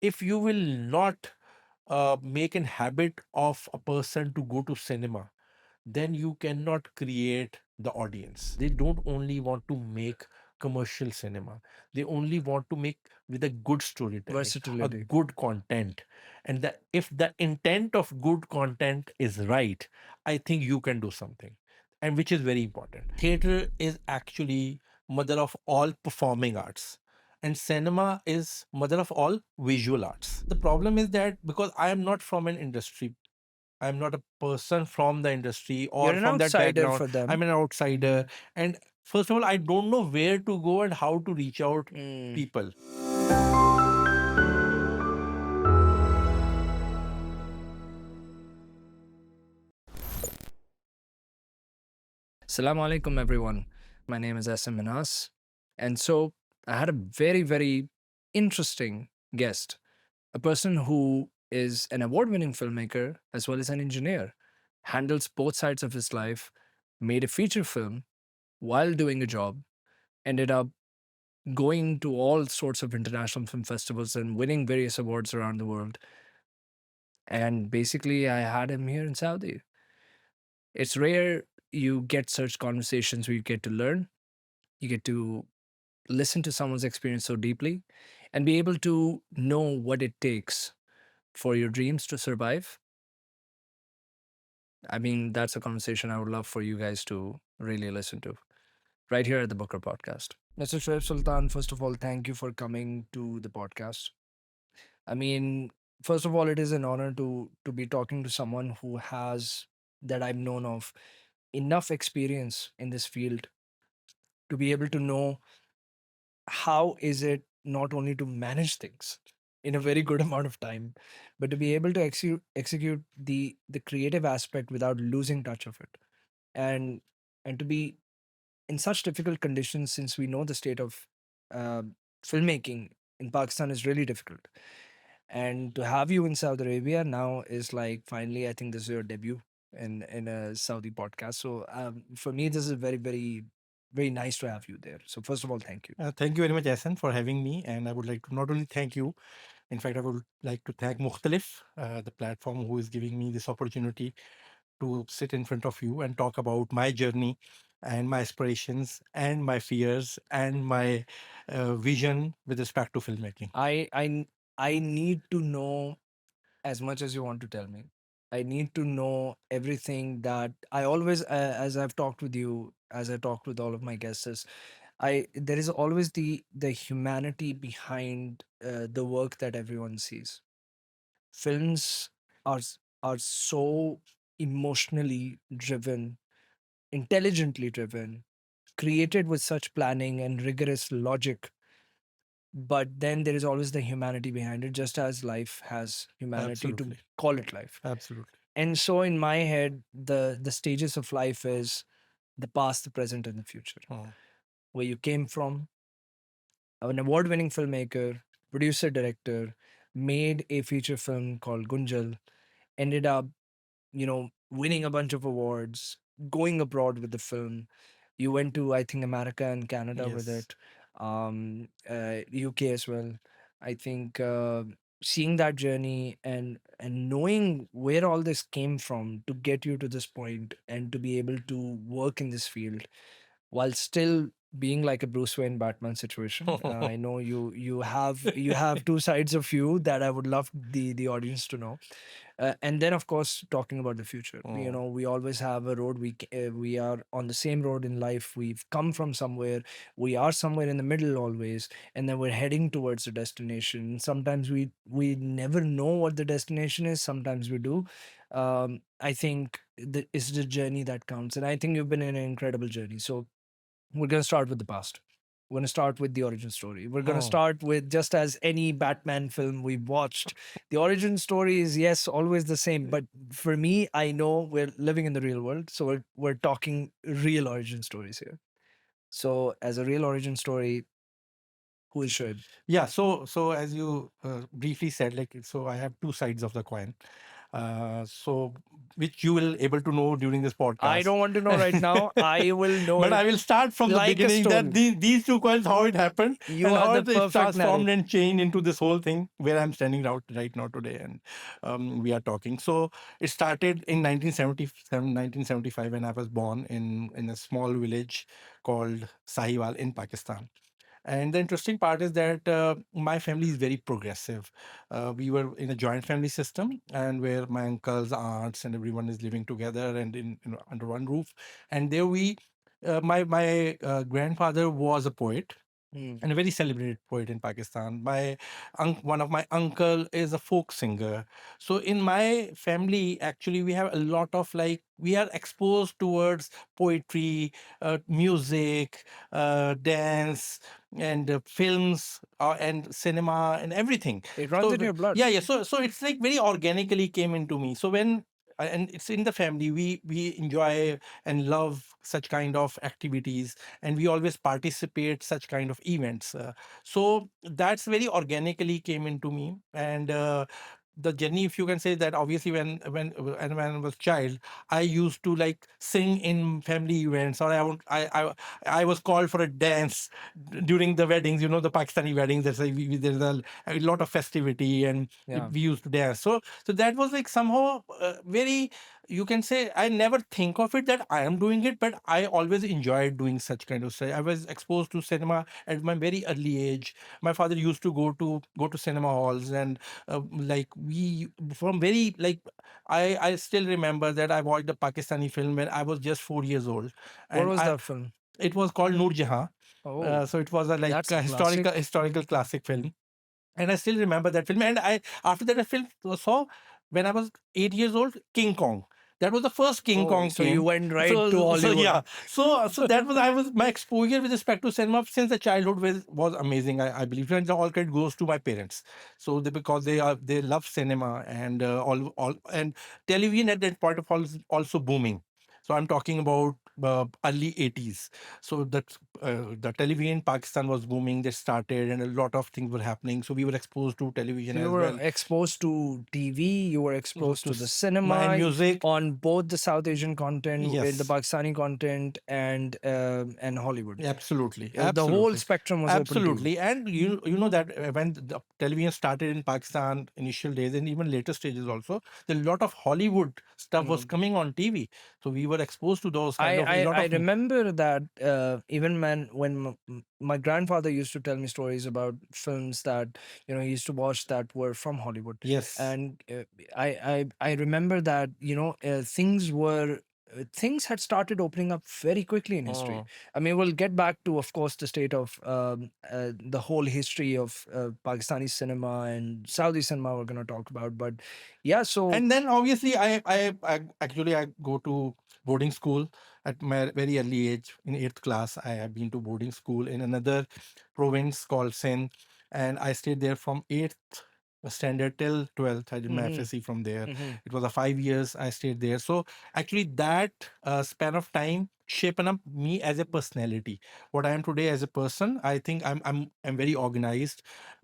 If you will not make an habit of a person to go to cinema, then you cannot create the audience. They don't only want to make commercial cinema, they only want to make with a good storytelling, a Versatility. good content. And that if the intent of good content is right, I think you can do something, and which is very important. Theater is actually mother of all performing arts, and cinema is mother of all visual arts. The problem is that because I am not from an industry, I'm not a person from the industry You're or an from that outsider background. for them. I'm an outsider. And first of all, I don't know where to go and how to reach out Mm. people. Assalamu alaikum, everyone. My name is SM Minas. And so I had a very, very interesting guest, a person who is an award winning filmmaker as well as an engineer, handles both sides of his life, made a feature film while doing a job, ended up going to all sorts of international film festivals and winning various awards around the world. And basically, I had him here in Saudi. It's rare you get such conversations where you get to learn, you get to listen to someone's experience so deeply, and be able to know what it takes for your dreams to survive. I mean, that's a conversation I would love for you guys to really listen to right here at the Booker Podcast. Mr. Shoaib Sultan, first of all, thank you for coming to the podcast. I mean, first of all, it is an honor to be talking to someone who has, that I've known of, enough experience in this field to be able to know how is it not only to manage things in a very good amount of time, but to be able to execute the creative aspect without losing touch of it, and and to be in such difficult conditions, since we know the state of uh, filmmaking in Pakistan is really difficult. And to have you in Saudi Arabia now is like, finally, I think this is your debut in a Saudi podcast. So for me, this is very, very, very nice to have you there. So first of all, thank you. Thank you very much, Asan, for having me. And I would like to not only thank you, in fact, I would like to thank Mukhtalif, the platform who is giving me this opportunity to sit in front of you and talk about my journey and my aspirations and my fears and my vision with respect to filmmaking. I need to know as much as you want to tell me. I need to know everything that I always, as I've talked with you, as I talked with all of my guests, is there is always the humanity behind the work that everyone sees. Films are so emotionally driven, intelligently driven, created with such planning and rigorous logic, but then there is always the humanity behind it, just as life has humanity to Absolutely. call it life. Absolutely. And so in my head, the stages of life is the past, the present, and the future. Mm. Where you came from, an award-winning filmmaker, producer, director, made a feature film called Gunjal, ended up, winning a bunch of awards, going abroad with the film. You went to, I think, America and Canada with Yes. it, UK as well. I think seeing that journey and knowing where all this came from to get you to this point and to be able to work in this field while still being like a Bruce Wayne Batman situation. I know you have two sides of you that I would love the audience to know. And then, of course, talking about the future. Mm. We always have a road. We are on the same road in life. We've come from somewhere. We are somewhere in the middle always, and then we're heading towards a destination. Sometimes we never know what the destination is. Sometimes we do. I think it's the journey that counts, and I think you've been in an incredible journey. So we're going to start with the past. We're going to start with the origin story. We're going to Mm. start with, just as any Batman film we've watched, the origin story is, yes, always the same. But for me, I know we're living in the real world. So we're talking real origin stories here. So, as a real origin story, who is Shoaib? Yeah, so as you briefly said, like, so I have two sides of the coin. So which you will able to know during this I podcast. don't want to know right now. I will know But it I will start from the like a beginning, that story. these two coins, how it happened You and are how the it perfect transformed narrator. and changed into this whole thing where I'm standing out right now today, and we are talking. So it started in 1977, 1975, when I was born in a small village called Sahiwal in Pakistan. And the interesting part is that my family is very progressive. We were in a joint family system, and where my uncles, aunts, and everyone is living together and in, under one roof. And there my grandfather was a poet, Mm. and a very celebrated poet in Pakistan. One of my uncle is a folk singer. So in my family, actually, we have a lot of, like, we are exposed towards poetry, music, dance, and films, and cinema and everything. It runs So in your blood. yeah, yeah. So it's like very organically came into me. So when and it's in the family, we enjoy and love such kind of activities, and we always participate such kind of events. So that's very organically came into me. And the journey, if you can say that, obviously when I was child, I used to like sing in family events, or I was called for a dance during the weddings, the Pakistani weddings. There's a lot of festivity, and Yeah. we used to dance. So that was like somehow very, you can say, I never think of it that I am doing it, but I always enjoyed doing such kind of stuff. I was exposed to cinema at my very early age. My father used to go to cinema halls, and like we from very like I still remember that I watched a Pakistani film when I was just 4 years old, What and was I that film? it was called Noor Jahan. Oh, So it was a like that's a a classic. historical classic film, and I still remember that film. And I after that I film saw when I was 8 years old, King Kong. That was the first King Oh, Kong so you came. went right to So Hollywood. yeah. So that was I was my exposure with respect to cinema since the childhood was amazing. I believe, and all credit goes to my parents. So because they love cinema, and all and television at that point of all is also booming. So I'm talking about early 80s. So the television in Pakistan was booming. They started, and a lot of things were happening. So we were exposed to television So you as were well. exposed to TV, you were exposed To to the my cinema music. on both the South Asian content, the Yes, Pakistani content, and Hollywood. absolutely, The whole absolutely, spectrum was open to you. absolutely. And you know that when the television started in Pakistan, initial days and even later stages also, a lot of Hollywood stuff was Mm. coming on TV. So we were exposed to those kind I, of a I lot I of. remember that even my grandfather used to tell me stories about films that he used to watch that were from Hollywood, Yes. and I remember that things had started opening up very quickly in history. Mm. I mean, we'll get back to, of course, the state of the whole history of Pakistani cinema and Saudi cinema we're going to talk about, but yeah, so. And then obviously I actually I go to boarding school at my very early age. In eighth class, I have been to boarding school in another province called Sindh, and I stayed there from eighth standard till 12th. I did my Hmm. FSC from there. Hmm. It was a 5 years I stayed there. So actually that span of time shaped up me as a personality. What I am today as a person, I think I'm very organized.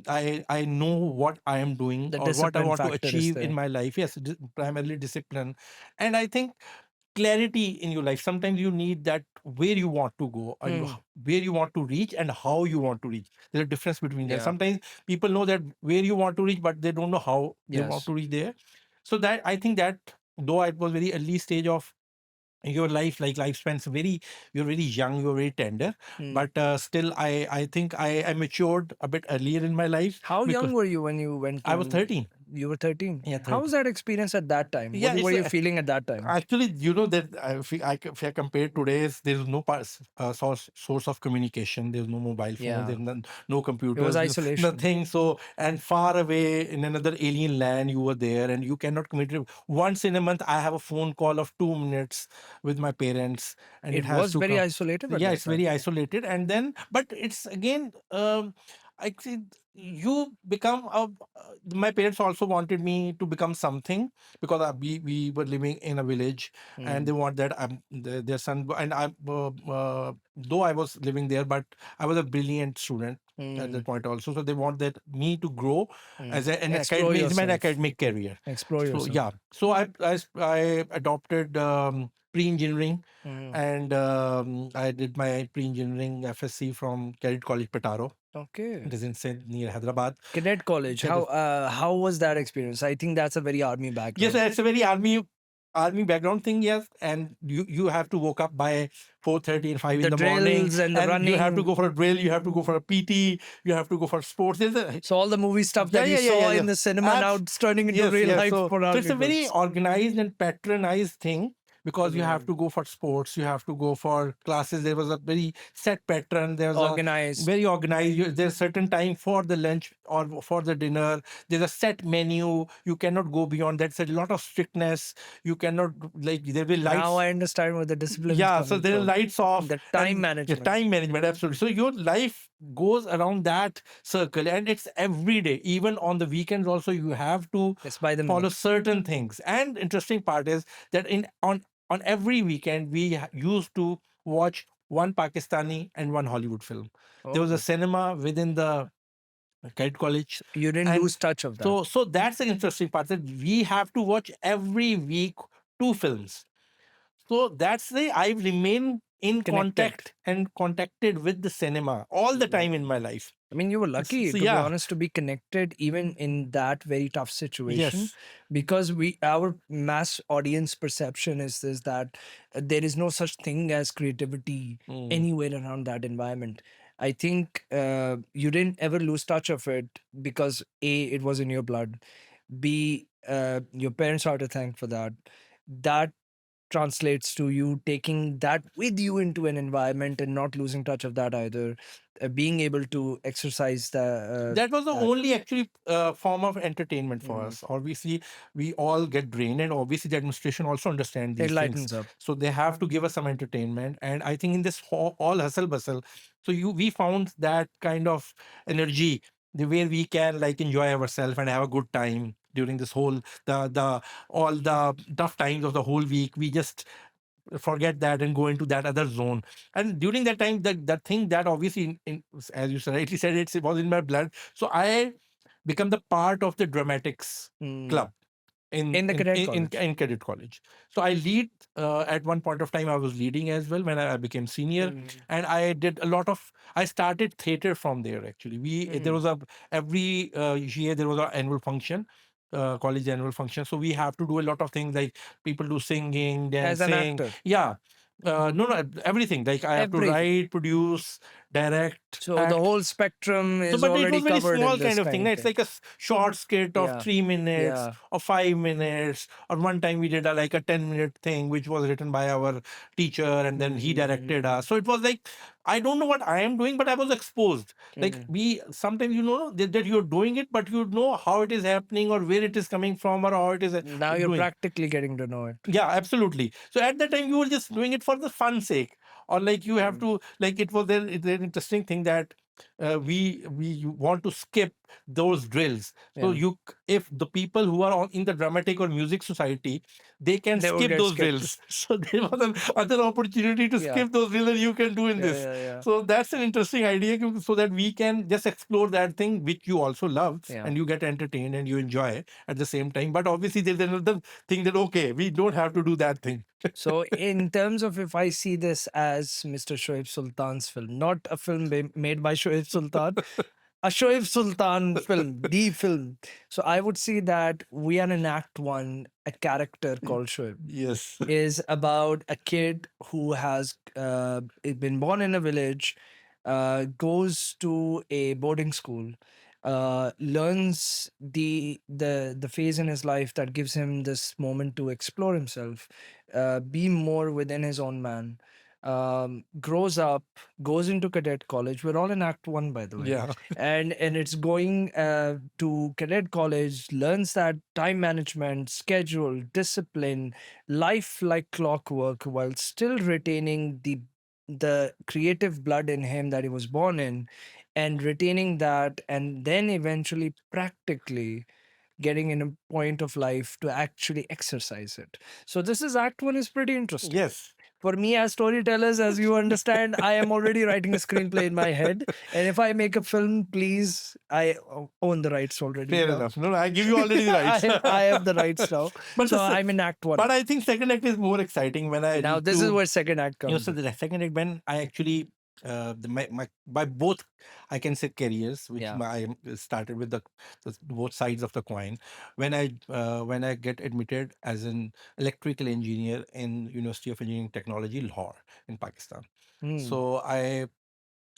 I know what I am doing The or what I discipline want to factor is achieve in there. my life. Yes, primarily discipline. And I think clarity in your life. Sometimes you need that where you want to go, and Mm, where you want to reach and how you want to reach. There's a difference between that. yeah. Sometimes people know that where you want to reach, but they don't know how they want Yes. to reach there. So that I think that though it was very early stage of your life, like lifespan's very, you're very young, you're very tender, Mm. but still I think I matured a bit earlier in my life How because young were you when you went I was to? 13. You were 13. Yeah, How 13. was that experience at that time? Yeah, What it's were you feeling at that time? actually, that if I compare today's, there's no source of communication. There's no mobile phone. Yeah. There's no It was computers. isolation. Nothing. So, and far away in another alien land, you were there, and you cannot communicate. Once in a month, I have a phone call of 2 minutes with my parents, and it It has was to very come. isolated at Yeah, that it's time. very isolated, and then, but it's again. I think you become a. My parents also wanted me to become something because we were living in a village, and they Mm. want that their son. And I, though I was living there, but I was a brilliant student at that Mm. point also. So they want that me to grow as Mm. an Explore academic, is my yourself. academic career. Explore So yourself. yeah, so I adopted pre-engineering, Mm. and I did my pre-engineering FSC from Cadet College Petaro. Okay. It is in Sindh near Hyderabad. Cadet college. Cadet. How was that experience? I think that's a very army Yes, background. it's a very army background thing. Yes, and you have to woke up by 4:30 and 5 in The the morning, drills and the and you have to running. go for a drill. You have to go for a PT. You have to go for sports. There's a So all the movie stuff yeah, that you yeah, yeah, yeah, saw yeah. in the cinema now it's turning into Yes, real yes. life So, for so our it's a people. very organized and patronized thing because you have Mm. to go for sports, you have to go for classes. There was a very set pattern. There was a Organized. very organized. There's certain time for the lunch or for the dinner. There's a set menu. You cannot go beyond that. It's a lot of strictness. You cannot like there will be Now lights. I understand where the discipline is Yeah, so coming there are from. lights off The time and yeah, management. time management, absolutely. So your life goes around that circle and it's every day. Even on the weekends, also you have to It's by the follow minute. certain things. And interesting part is that in on every weekend we used to watch one Pakistani and one Hollywood film. There was a Oh, cinema within the Cadet College, you didn't and lose touch of that. so that's the interesting part that we have to watch every week two films. So that's the I remain in Connected. contact and contacted with the cinema all the time in my life. I mean, you were lucky, So to be yeah, honest, to be connected even in that very tough situation, yes, because our mass audience perception is this that there is no such thing as creativity mm, anywhere around that environment. I think you didn't ever lose touch of it because A, it was in your blood. B, your parents are to thank for that. That translates to you taking that with you into an environment and not losing touch of that either, being able to exercise that was the that. only actually form of entertainment for Mm. us. Obviously, we all get drained, and obviously the administration also understand It these things. lightens up. So they have to give us some entertainment. And I think in this all hustle bustle, so we found that kind of energy, the way we can like enjoy ourselves and have a good time during this whole the all the tough times of the whole week. We just forget that and go into that other zone. And during that time, that thing that obviously, as you rightly said, it was in my blood. So I become the part of the dramatics Mm. club in In the in cadet in, in, college. in cadet college. So I lead at one point of time. I was leading as well when I became senior, Mm. and I did a lot of. I started theater from there. Actually, there Mm. was a every year there was an annual function. College annual function, so we have to do a lot of things like people do singing, As an dancing, actor, yeah, no, everything. Like I have to everything. write, produce, direct, So the act. whole spectrum So, is but it already was very covered small in kind this of thing. kind No? of It's thing. like a short skit of Yeah. 3 minutes Yeah. or 5 minutes. Or one time we did like a 10-minute thing, which was written by our teacher, and then he directed Mm. us. So it was like I don't know what I am doing, but I was exposed. Like Mm. we sometimes that you're doing it, but you know how it is happening or where it is coming from or how it is Now you're doing. practically getting to know it. Yeah, absolutely. So at that time, you were just doing it for the fun sake, or like you have Mm. to like it was an interesting thing that we want to skip those drills. So Yeah. if the people who are in the dramatic or music society, they can They will skip get those skipped. drills. So there was an other opportunity to Yeah. skip those drills, and you can do in Yeah. this. Yeah. Yeah. So that's an interesting idea, so that we can just explore that thing which you also love Yeah. and you get entertained and you enjoy at the same time. But obviously, there's another thing that okay, we don't have to do that thing. So, in terms of if I see this as Mr. Shoaib Sultan's film, not a film made by Shoaib Sultan, a Shoaib Sultan film, the film. So, I would see that we are in Act One, a character called Shoaib Yes. is about a kid who has been born in a village, goes to a boarding school, learns the phase in his life that gives him this moment to explore himself, be more within his own man. Grows up, goes into cadet college. We're all in Act One, by the way, Yeah. and it's going to cadet college, learns that time management, schedule, discipline, life like clockwork, while still retaining the creative blood in him that he was born in, and retaining that, and then eventually practically getting in a point of life to actually exercise it. So this is act one is pretty interesting. Yes. For me as storytellers, as you understand, I am already writing a screenplay in my head, and if I make a film, please, I own the rights already Fair now. enough. No, I give you already the rights. I have the rights now, but so the, I'm in act one. but I think second act is more exciting when I Now need this is to. where second act You know, comes so in. the second act when I actually my by both I can say careers, which Yeah. I started with the both sides of the coin. When I get admitted as an electrical engineer in University of Engineering Technology, Lahore in Pakistan. Hmm. So I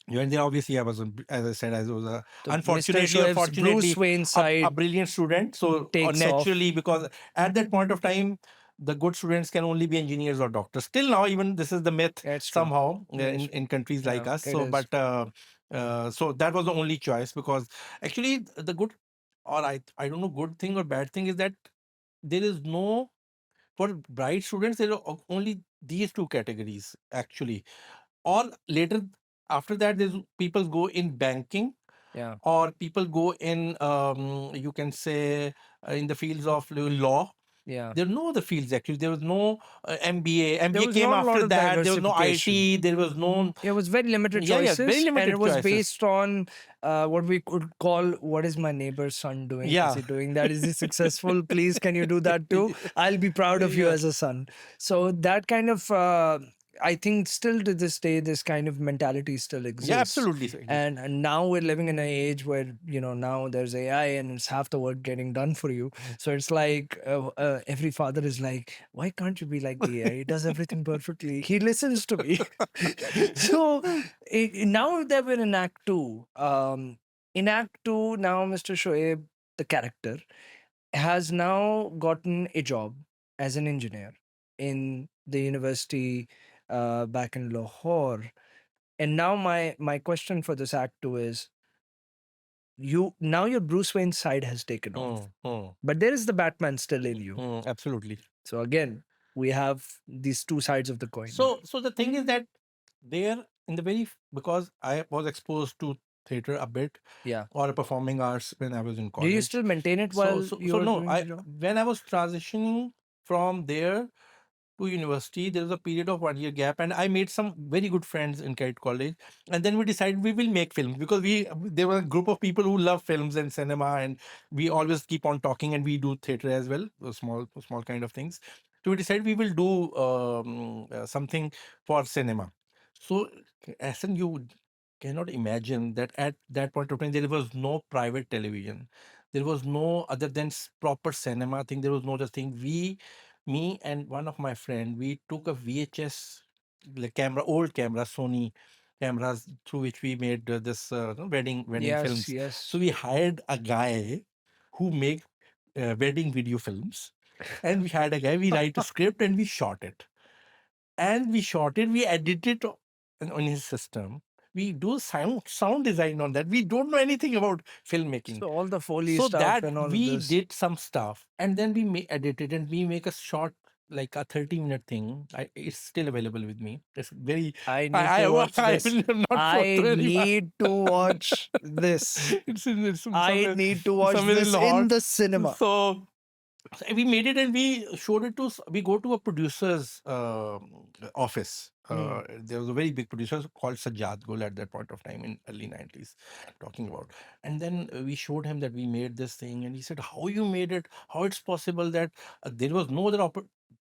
when there, obviously, I was, as I said, I was a So Mr. unfortunately or Shoaib's Bruce fortunately Wayne a side brilliant student. So takes off. naturally, because at that point of time, the good students can only be engineers or doctors. Still now, even this is the myth That's true. somehow That's in countries like Yeah, us. it So, is. but so that was the only choice, because actually the good, or I don't know, good thing or bad thing, is that there is no, for bright students there are only these two categories actually, or later after that there's people go in banking, Yeah. or people go in you can say in the fields of law. Yeah. There are no other fields actually. There was no MBA. There MBA was came not a lot after of that. There was no diversification. IT. There was no. It was very limited Yeah, yeah, very choices, and it limited was choices. based on what we could call, what is my neighbor's son doing? Is Yeah. he doing that? Is he successful? Please, can you do that too? I'll be proud of you Yeah. as a son. So that kind of, I think, still to this day, this kind of mentality still Yeah, exists. absolutely. Sir. And now we're living in an age where, now there's AI and it's half the work getting done for you. So it's like every father is like, why can't you be like the AI? He does everything perfectly. He listens to me. So now that we're in Act Two, now Mr. Shoaib, the character, has now gotten a job as an engineer in the university back in Lahore. And now my question for this Act Two is, your Bruce Wayne side has taken off, but there is the Batman still in you. Absolutely. So again, we have these two sides of the coin. So the thing is that there in the because I was exposed to theater a bit, Yeah. or performing arts when I was in Do you college. still maintain it So while so you so are no, doing the job? when I was transitioning from there to university, there was a period of 1 year gap, and I made some very good friends in Kite College. And then we decided we will make films, because there were a group of people who love films and cinema, and we always keep on talking, and we do theater as well, small kind of things. So we decided we will do something for cinema. So as in, you cannot imagine that at that point of time there was no private television, there was no other than proper cinema thing. There was no other thing. Me and one of my friend, we took a VHS camera, old camera, Sony cameras, through which we made this wedding Yes, films. yes. So we hired a guy who make wedding video films, and we had a guy. We write a script and we shot it, we edit it on his system. We do sound design on that. We don't know anything about filmmaking. So all the Foley So stuff that and all of we this. did some stuff, and then we edit it, and we make a short, like a 30-minute thing. It's still available with me. It's very. I need to watch I this. will not I show to anyone. need to watch this. It's I somewhere, need to watch somewhere in this Lahore. in the cinema. So we made it, and we showed it to. We go to a producer's office. There was a very big producer called Sajjad Gul at that point of time in early 90s, talking about. And then we showed him that we made this thing, and he said, "How you made it? How it's possible that there was no other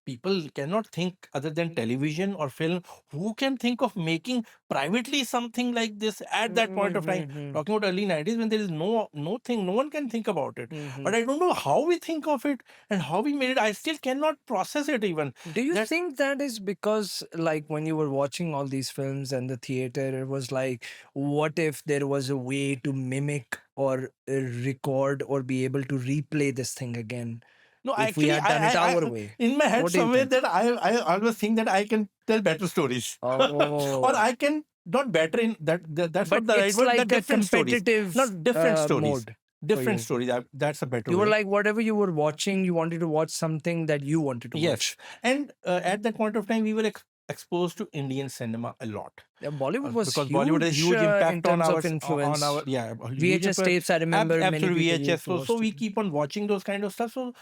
people cannot think other than television or film. Who can think of making privately something like this at that point of time?" Talking about early 90s, when there is no thing, no one can think about it. But I don't know how we think of it and how we made it. I still cannot process it even. Do you That think that is because, like, when you were watching all these films and the theater, it was like, what if there was a way to mimic or record or be able to replay this thing again no, if we actually, had done it our I way? in my head What do you somewhere think? that I always think that I can tell better stories, or Oh, I can not better in that's but not the right it's word. The like a different stories, competitive not different stories, mode for different you. stories. That's a better You were way. like, whatever you were watching, you wanted to watch something that you wanted to Yes, watch. and at that point of time, we were exposed to Indian cinema a lot, Yeah, Bollywood was because Bollywood has a huge huge in impact on terms our of on our, influence. yeah, a huge VHS impact. tapes, I remember many Absolutely, people VHS. used to So watch we them. keep on watching those kind of stuff. So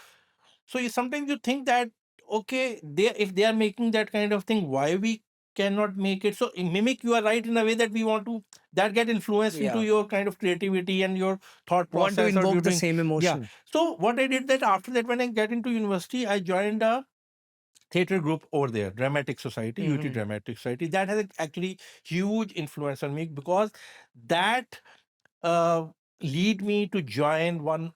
you sometimes you think that, okay, they, if they are making that kind of thing, why we cannot make it? So in mimic, you are right in a way that we want to, that get influenced into Yeah. your kind of creativity and your thought Want to process, or invoke the during, same yeah. emotion. So what I did, that after that, when I get into university, I joined a theater group over there, Dramatic Society, UT Hmm. Dramatic Society. That has actually huge influence on me, because that lead me to join one,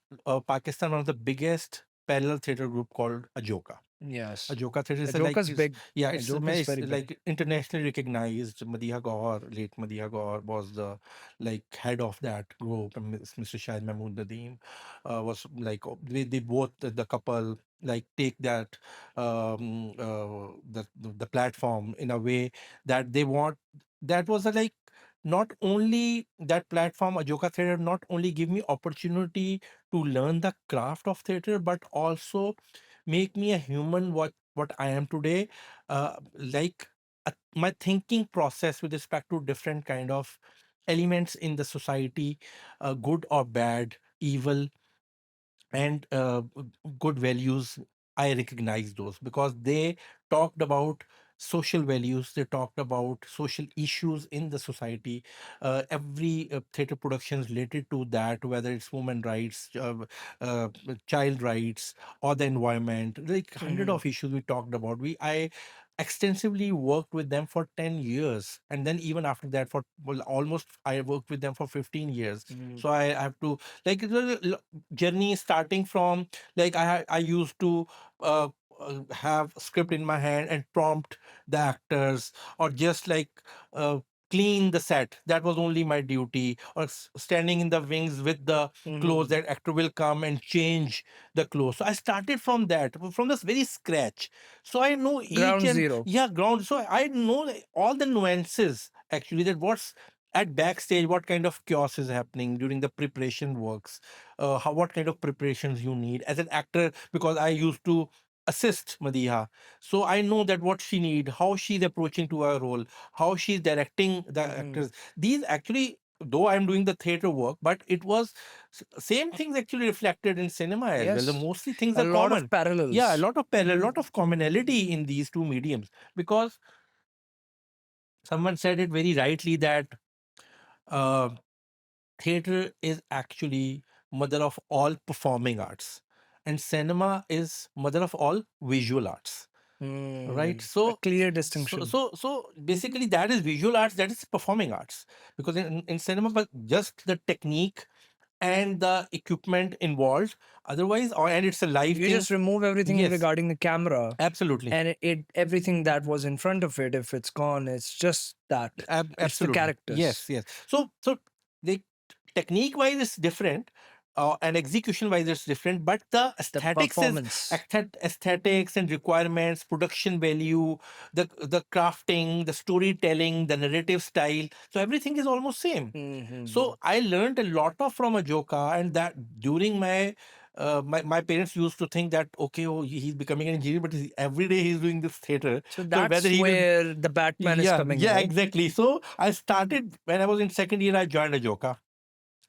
Pakistan, one of the biggest parallel theater group called Ajoka. Yes. Ajoka theater The is joke like, is is, big. yeah, The joke is it's very big. like internationally recognized. Madiha Gaur, late Madiha Gaur, was the like head of that group, and Mr. Shahid Mahmood Nadeem was like, they both, the couple, like take that, the platform in a way that they want. That was a, like, not only that platform, Ajoka theater, not only give me opportunity to learn the craft of theater, but also make me a human, what I am today. Like, my thinking process with respect to different kind of elements in the society, good or bad, evil, and good values, I recognize those, because they talked about social values, they talked about social issues in the society. Every theater production is related to that, whether it's women rights, uh, child rights, or the environment, like hundred Hmm. of issues we talked about. I extensively worked with them for 10 years, and then even after that, for, well, almost, I worked with them for 15 years. Hmm. So I have to, like, it was a journey starting from, like, I used to uh, have script in my hand and prompt the actors, or just like uh, clean the set. That was only my duty, or standing in the wings with the clothes, Hmm. that actor will come and change the clothes. So I started from that, from this very scratch. So I know each Ground and, zero. yeah, ground. So I know, like, all the nuances, actually, that what's at backstage, what kind of chaos is happening during the preparation works, how, what kind of preparations you need as an actor, because I used to assist Madiha. So I know that what she need, how she's approaching to her role, how she's directing the Hmm. actors. These actually, though I'm doing the theater work, but it was same things actually reflected in cinema as well. The Yes. mostly things A are lot of common. Yeah, a parallels. lot of parallel, a lot of commonality in these two mediums, because someone said it very rightly that uh, theater is actually mother of all performing arts, and cinema is mother of all visual arts, right? Hmm. A So clear so distinction. so so basically, that is visual arts, that is performing arts, because in cinema, but just the technique and the equipment involved, otherwise, or, and it's a live You thing. just remove everything Yes, regarding the camera, absolutely. and it everything that was in front of it, if it's gone, it's just that. It's the Absolutely. Yes, characters, yes. So the technique wise is different, and execution wise it's different, but the the aesthetics is performance. aesthetics and requirements, production value, the crafting, the storytelling, the narrative style. So everything is almost same. Hmm. So I learned a lot of from Ajoka, and that during my my parents used to think that, okay, oh, he's becoming an engineer, but every day he's doing this theater. So So whether that's he will, where the Batman is yeah, coming in, yeah, right? exactly. So I started when I was in second year. I joined a Joka,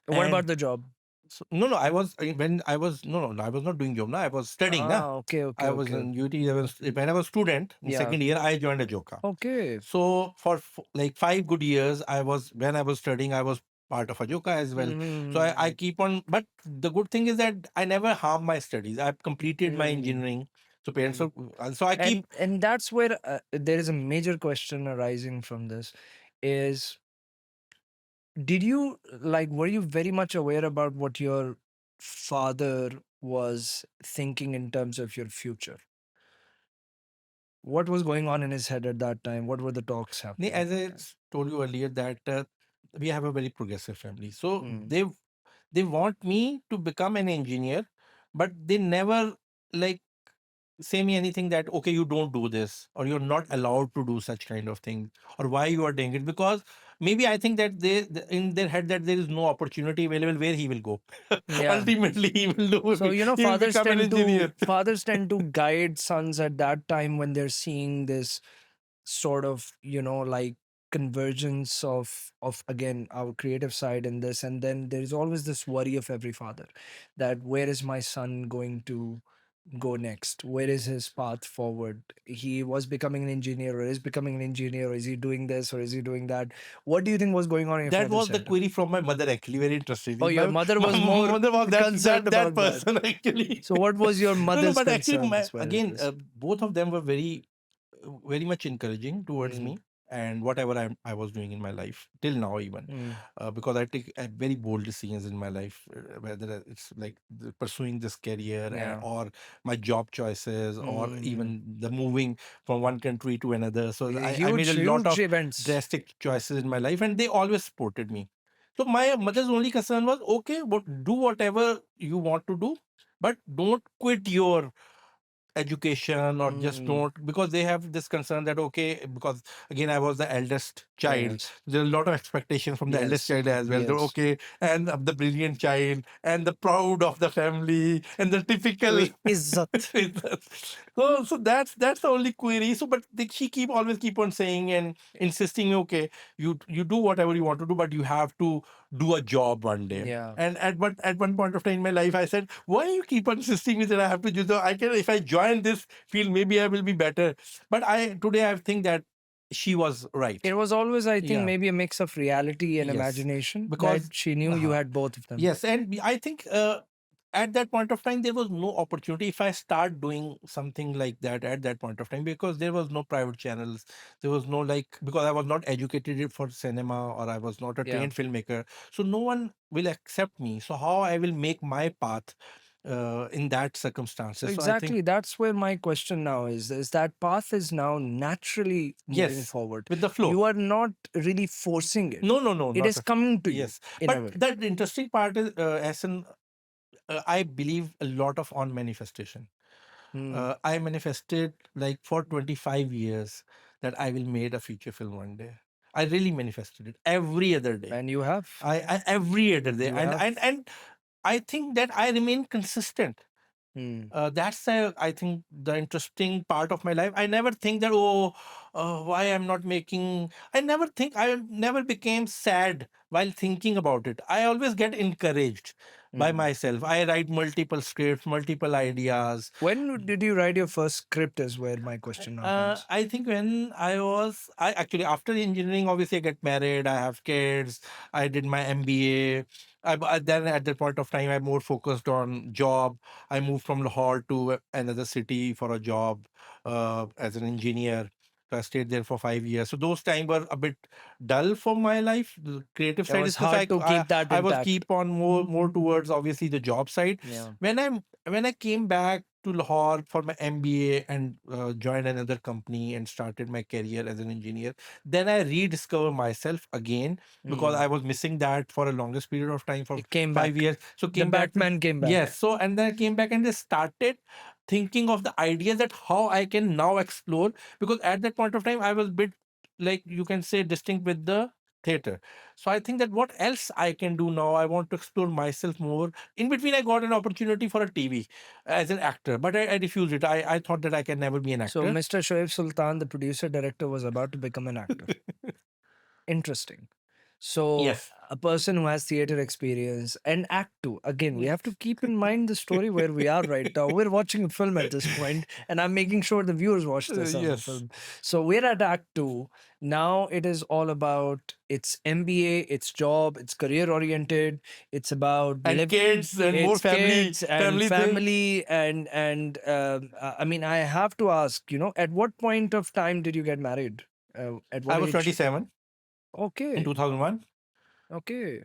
What and about the job? so, no, no, I was when I was no, I was not doing job. Na, I was studying. Na, Ah, okay, okay, I was okay. in UT. When I was student in Yeah. second year, I joined a Joka. Okay. So for like 5 good years, I was when I was studying, I was part of a Joka as well. So I Hmm. keep on. But the good thing is that I never harm my studies. I've completed my Hmm. engineering. So parents are, so I keep. And that's where there is a major question arising from this is, did you like, were you very much aware about what your father was thinking in terms of your future? What was going on in his head at that time? What were the talks happening As at that I time? told you earlier, that we have a very progressive family. So Mm. they want me to become an engineer, but they never like say me anything that, okay, you don't do this, or you're not allowed to do such kind of things, or why you are doing it. Because maybe I think that in their head that there is no opportunity available where he will go. Yeah. Ultimately, he will So, do. He will become an engineer. fathers tend to guide sons at that time when they're seeing this sort of, like convergence of again our creative side in this, and then there's always this worry of every father, that where is my son going to go next? Where is his path forward? He was becoming an engineer, or is becoming an engineer, or is he doing this, or is he doing that? What do you think was going on in your That father's was the head? query from my mother, actually, very Oh, interestingly. your My, mother my was more mother was concerned that about that. person, actually. So what was your No, no, mother's but actually, concern as far as again, this? both of them were very much encouraging towards Mm, me and whatever I was doing in my life till now, even mm, because I take very bold decisions in my life, whether it's like pursuing this career, yeah. or my job choices, or Mm. even the moving from one country to another. So I made Huge, a lot huge of events. drastic choices in my life, and they always supported me. So my mother's only concern was, okay, but do whatever you want to do, but don't quit your education, or just Mm. don't, because they have this concern that, okay, because again I was the eldest child, Yes. there's a lot of expectation from the eldest Yes. child as well. Yes. Okay, and I'm the brilliant child and the proud of the family and the typical Izzat. so that's the only query. So but she always keep on saying and insisting, okay, you do whatever you want to do, but you have to do a job one day. Yeah. And at one point of time in my life, I said, why you keep on insisting me that I have to do the, I can, if I join this field, maybe I will be better. But I think that she was It right. was always, I think, Yeah. maybe a mix of reality and Yes. imagination, that Because she knew you uh, had both of them. yes, and I think at that point of time there was no opportunity if I start doing something like that at that point of time, because there was no private channels, there was no, like, because I was not educated for cinema, or I was not a Yeah. trained filmmaker, so no one will accept me. So how I will make my path in that So circumstances? So I think exactly, that's where my question now is that path is now naturally moving yes, forward. with the flow. You are not really forcing it. No, no, no, It not is coming to you yes. in a But way. that interesting part is, as in, I believe a lot of on manifestation. Hmm. I manifested like for 25 years that I will made a feature film one day. I really manifested it every other day. And you have. I every other day, You have. and I think that I remain consistent. Hmm. That's I think the interesting part of my life. I never think that, oh, why I'm not making. I never became sad while thinking about it. I always get encouraged by Hmm. myself. I write multiple scripts, multiple ideas. Did you write your first script, is where my question now comes. I think when I actually, after engineering, obviously I get married, I have kids, I did my MBA. Then at that point of time, I more focused on job. I moved from Lahore to another city for a job as an engineer. So I stayed there for 5 years. So those times were a bit dull for my life. The creative It side was is because hard to keep that I was intact. keep on more towards obviously the job side. Yeah. When I came back to Lahore for my MBA and joined another company and started my career as an engineer, then I rediscovered myself again, because Hmm. I was missing that for a longest period of time, for It came five back. years. So The came back to, Batman came back. yes. So and then I came back and just started thinking of the idea that how I can now explore, because at that point of time I was bit, like you can say, distinct with the theater. So I think that what else I can do now, I want to explore myself more. In between, I got an opportunity for a TV as an actor, but I refused it. I thought that I can never be an So actor. Mr. Shoaib Sultan, the producer director, was about to become an actor. Interesting. So Yes. a person who has theater experience and act two. Again, we have to keep in mind the story where we are right now. We're watching a film at this point, and I'm making sure the viewers watch this as a Yes. film. So we're at act two. Now it is all about its MBA, its job, it's career oriented. It's about And kids and more it's family kids and family thing. family I mean, I have to ask, at what point of time did you get married? At I what was age? 27 in Okay. 2001. Okay.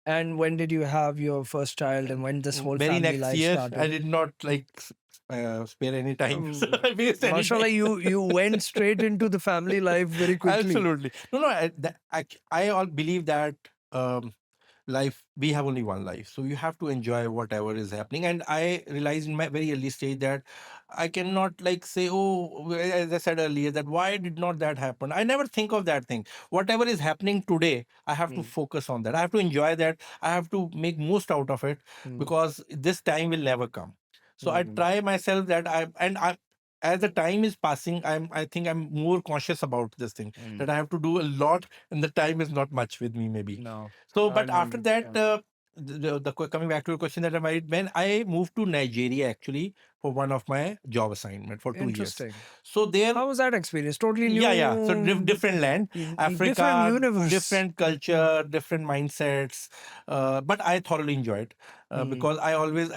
And when did you have your first child, and when this whole Very family next life year, I started? did not like spare any time. So I waste any time. Mashallah, you went straight into the family life very quickly. Absolutely. No, no. I all believe that um, life, we have only one life, so you have to enjoy whatever is happening. And I realized in my very early stage that I cannot like say, oh, as I said earlier, that why did not that happen. I never think of that thing. Whatever is happening today, I have to Mm, focus on that. I have to enjoy that. I have to make most out of it, mm, because this time will never come. So I mm, try myself that I as the time is passing, I think I'm more conscious about this thing, Mm. that I have to do a lot, and the time is not much with me maybe. No, So, I but after that, understand. coming back to your question, that I married when I moved to Nigeria actually for one of my job assignment for 2 years. Interesting. So there, How was that experience? Totally yeah, yeah. So new, different land, different Africa, universe. different culture, different mindsets. But I thoroughly enjoyed, Mm. because I always,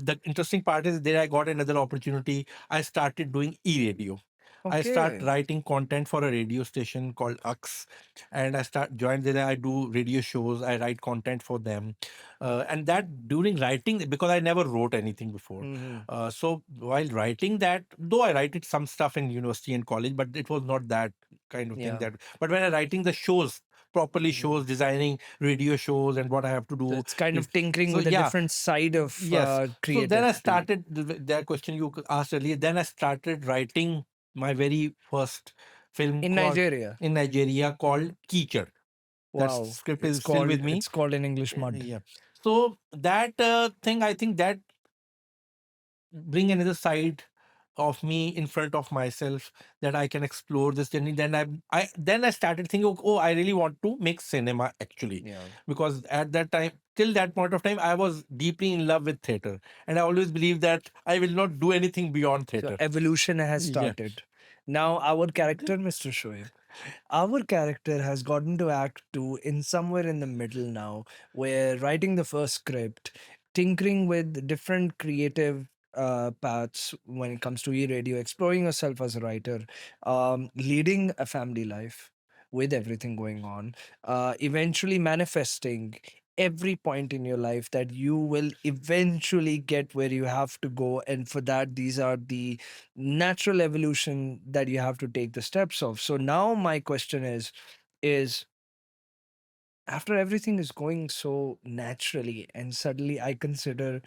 the interesting part is there I got another opportunity. I started doing e-radio. I start Okay. writing content for a radio station called Ux, and I start joined there. I do radio shows. I write content for them, and that during writing, because I never wrote anything before. Hmm. So while writing that, though I write it some stuff in university and college, but it was not that kind of thing Yeah. that. But when I writing the shows properly, Mm. shows, designing radio shows, and what I have to So do it's kind is, of tinkering so with a yeah, different side of yes. So then I creativity. started that question you asked earlier. Then I started writing my very first film In called Nigeria. in Nigeria called Teacher. That Wow. script is still with me. It's called in English mud. Yeah. So that thing, I think that bring another side of me in front of myself, that I can explore this journey. Then I started thinking, oh, I really want to make cinema actually, Yeah. because at that time, till that point of time, I was deeply in love with theater, and I always believed that I will not do anything beyond So theater. evolution has Yeah. started. Now our character, Mr. Shoaib, our character has gotten to act two in somewhere in the middle now, where writing the first script, tinkering with different creative paths when it comes to e-radio, exploring yourself as a writer, leading a family life with everything going on, eventually manifesting every point in your life that you will eventually get where you have to go, and for that these are the natural evolution that you have to take the steps of. So now my question is after everything is going so naturally and suddenly I consider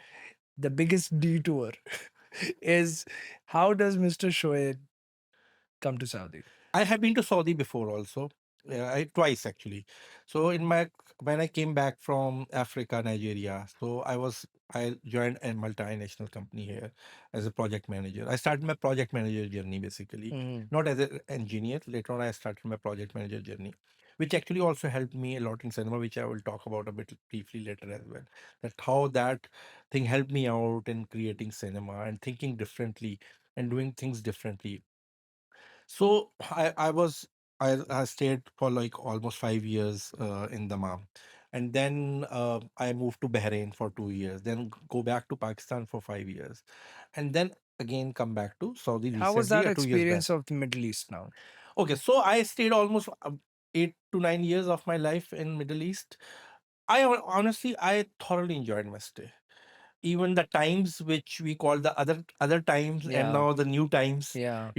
the biggest detour is how does Mr. Shoaib come to Saudi? I have been to Saudi before also, twice actually. So in my when I came back from Africa, Nigeria, so I joined a multinational company here as a project manager. I started my project manager journey basically, Mhm. not as an engineer. Later on, I started my project manager journey, which actually also helped me a lot in cinema, which I will talk about a bit briefly later as well. That how that thing helped me out in creating cinema and thinking differently and doing things differently. So I stayed for like almost 5 years in Dammam, and then I moved to Bahrain for 2 years. Then go back to Pakistan for 5 years, and then again come back to Saudi How was recently, that 2 years back. experience of the Middle East now? Okay, so I stayed almost 8 to 9 years of my life in Middle East. Honestly, I thoroughly enjoyed my stay. Even the times which we call the other times, and Yeah, now the new times, yeah.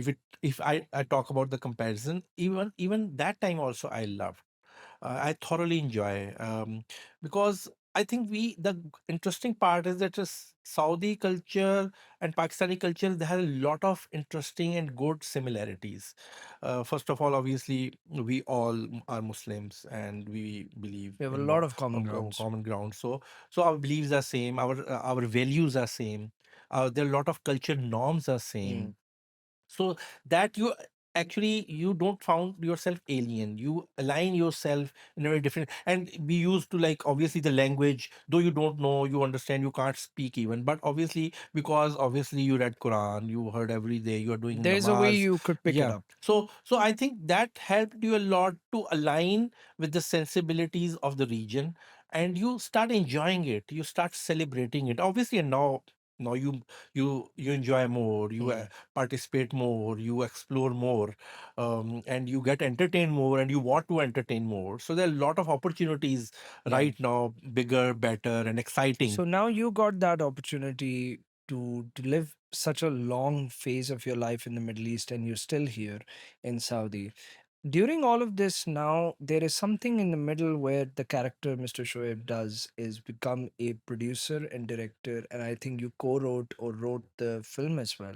if I talk about the comparison, even that time also I loved. I thoroughly enjoy, because I think the interesting part is that Saudi culture and Pakistani culture, they have a lot of interesting and good similarities. First of all, obviously, we all are Muslims and we believe We have a in lot of common a grounds. common ground. So our beliefs are same, our values are same. There are a lot of culture norms are Mm. same, so that you don't found yourself alien, you align yourself in a very different. And we used to, like, obviously the language, though you don't know, you understand, you can't speak even, but obviously, because obviously you read Quran, you heard every day, you are doing There's a way namaz. you could pick it Yeah. up. So I think that helped you a lot to align with the sensibilities of the region, and you start enjoying it, you start celebrating it, obviously. And now you enjoy more, you Mm. participate more, you explore more, and you get entertained more, and you want to entertain more. So there are a lot of opportunities Yeah. right now, bigger, better, and exciting. So now you got that opportunity to live such a long phase of your life in the Middle East, and you're still here in Saudi. During all of this, now there is something in the middle where the character Mr. Shoaib does is become a producer and director, and I think you co-wrote or wrote the film as well.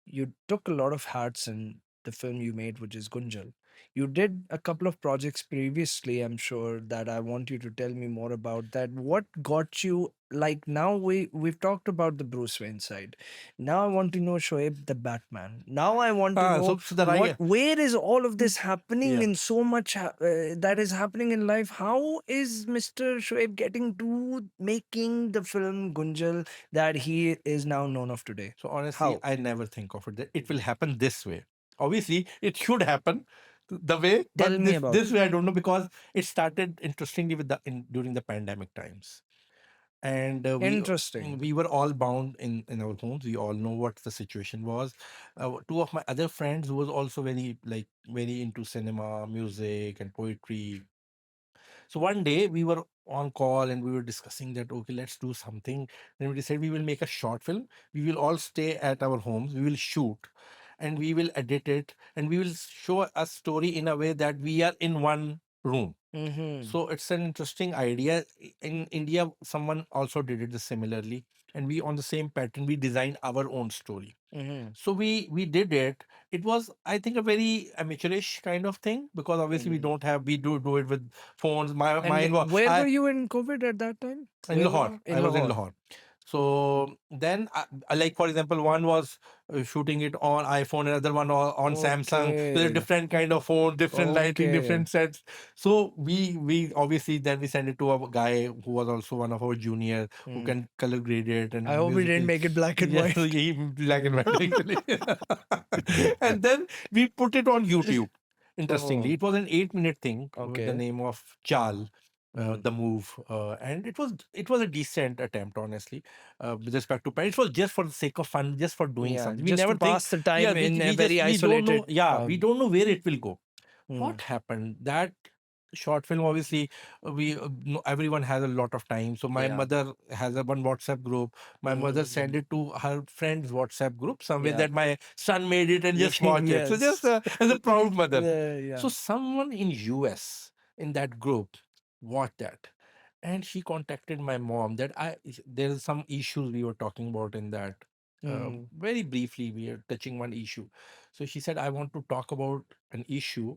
You took a lot of hats in the film you made, which is Gunjal. You did a couple of projects previously, I'm sure, that I want you to tell me more about that. What got you, like, now we've talked about the Bruce Wayne side. Now I want to know Shoaib the Batman. Now I want to So know so the what right. where is all of this happening Yeah. in so much that is happening in life. How is Mr. Shoaib getting to making the film Gunjal that he is now known of today? So honestly, How? I never think of it that it will happen this way. Obviously, it should happen the way, Tell but me about this it. way I don't know, because it started interestingly with during the pandemic times. And Interesting. we were all bound in our homes. We all know what the situation was. Two of my other friends who was also very into cinema, music, and poetry. So one day we were on call and we were discussing that, okay, let's do something. Then we decided we will make a short film. We will all stay at our homes. We will shoot and we will edit it and we will show a story in a way that we are in one room. Mm-hmm. So it's an interesting idea. In India, someone also did it similarly. And we, on the same pattern, we designed our own story. Mm-hmm. So we did it. It was, I think, a very amateurish kind of thing, because obviously Mm-hmm. we do it with phones. My And mine was where were I you in COVID at that time? in Where were Lahore. you? I In was in Lahore. Lahore. So then, like for example, one was shooting it on iPhone, another one on Samsung. There's a Okay. different kind of phone, different lighting, Okay. different sets. So we obviously then we sent it to a guy who was also one of our junior, who Hmm. can color grade it I and hope we didn't musical. make it black and Yeah, so white. he black and white actually. And then we put it on YouTube. Interestingly, Oh, it was an 8-minute thing with the okay. name of Chal, Hmm. the move, and it was a decent attempt, honestly, with respect to parents. It was just for the sake of fun, just for doing Yeah, something. We just to never think, pass the yeah, time we in a we just very we don't know, isolated. yeah, we don't know where it will go. Hmm. What happened that short film, obviously, everyone has a lot of time. So my Yeah. mother has a one WhatsApp group. My mother sent Hmm. it to her friend's WhatsApp group somewhere, Yeah. that my son made it and just watch it. So just Yes. as a proud mother. Yeah. Yeah. So someone in US in that group watched that, and she contacted my mom that there's some issues we were talking about in that. Hmm. Very briefly, we are touching one issue. So she said, I want to talk about an issue,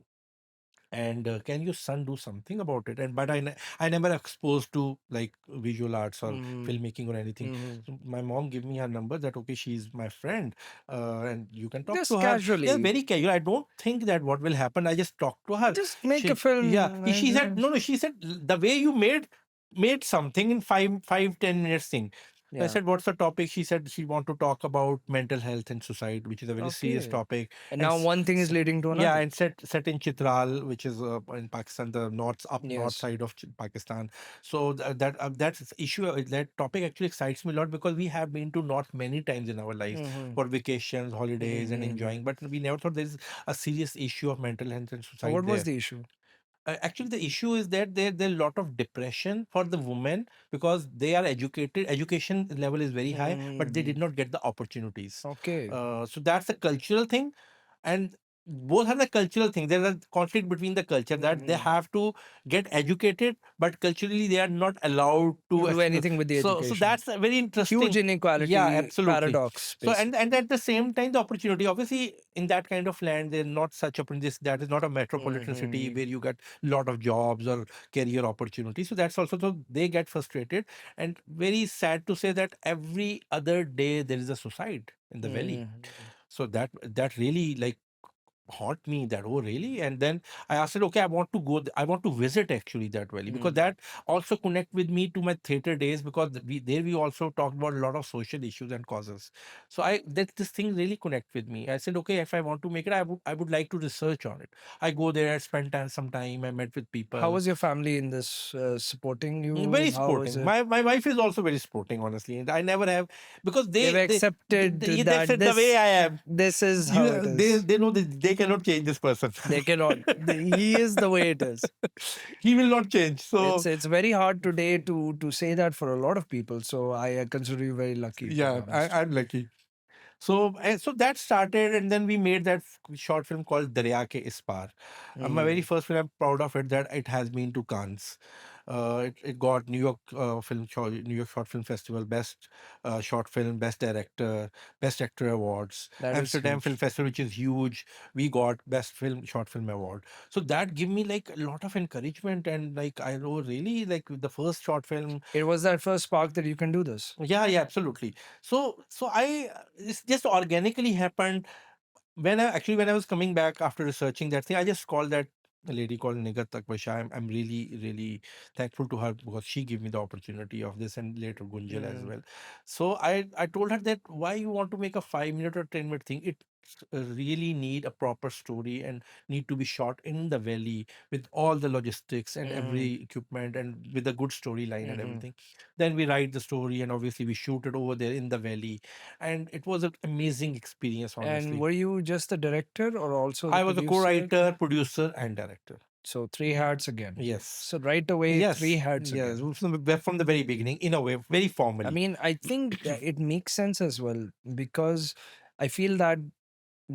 and can your son do something about it? And but I never exposed to like visual arts or Hmm. filmmaking or anything. Hmm. So my mom gave me her number, that okay, she's my friend, and you can talk to Just her. Yeah, casually, very casual. I don't think that what will happen. I just talked to her. just make a She, yeah, film. she Right? said, no, she said, the way you made something in 5 10 minutes thing. I Yeah. said, what's the topic? She said she want to talk about mental health and suicide, which is a very serious Okay. topic. And And now one thing is leading to yeah, another. and set in Chitral, which is in Pakistan, the north Yes. side of Pakistan. So that's issue. That topic actually excites me a lot, because we have been to north many times in our lives Mm-hmm. for vacations, holidays, and Mm-hmm. enjoying. But we never thought there's a serious issue of mental health and suicide What was there. the issue? Actually, the issue is that there a lot of depression for the women, because they are educated, education level is very high, but they Mm-hmm. did not get the opportunities. Okay. So that's a cultural thing, and both are the cultural thing. There's a conflict between the culture, that they Mm-hmm. have to get educated, but culturally they are not allowed To to do anything with the so education. that's a very Huge interesting. Yeah, inequality absolutely. paradox, So and basically. at the same time, the opportunity, obviously, in that kind of land, there's not such opportunities. That is not a metropolitan city Mm-hmm. where you get lot of jobs or career opportunities. So that's also, so they get frustrated, and very sad to say that every other day there is a suicide in the valley. Mm-hmm. So that really like haunt me, that, oh really? And then I asked it, okay, I want to go I want to visit actually that valley, because Mm-hmm. that also connect with me to my theater days, because we also talked about a lot of social issues and causes. So this thing really connect with me. I said, okay, if I want to make it, I would like to research on it. I go there, spend some time, I met with How people. was your family in this, supporting you? Very How was sporting. it? My wife is also very sporting, honestly, and I never have, because They've accepted that's that it, the way I am. this is how it You, they is. they know that they cannot change this person. They cannot. He is the way it is. He will not change. So It's very hard today to say that for a lot of people. So I consider you very lucky, to be yeah, honest. I'm lucky. So that started, and then we made that short film called Darya Ke Is Paar. My very Mm. first film. I'm proud of it that it has been to Cannes. It got New York Short Film Festival best short film, best director, best actor awards. That is Amsterdam Film huge. Festival, which is huge, we got best film short film award. So that give me like a lot of encouragement, and like I know really like the first short film. It was that first spark that you can do this. Yeah, yeah, absolutely. So it's just organically happened. When I was coming back after researching that thing, I just called that a lady called Nigat Takbasha. I'm really, really thankful to her because she gave me the opportunity of this, and later Gunjal as Mm, well. So I told her that why you want to make a 5 minute or 10 minute thing. It really need a proper story and need to be shot in the valley with all the logistics and mm, every equipment and with a good storyline and mhm. everything. Then we write the story, and obviously we shoot it over there in the valley, and it was an amazing experience, And honestly. were you just the director or also the I was a producer? co-writer, producer, and director. So three hats again. Yes, So right away, three yes, hats yes. again. From the very beginning, in a way, very I formally. mean, I think that it makes sense as well because I feel that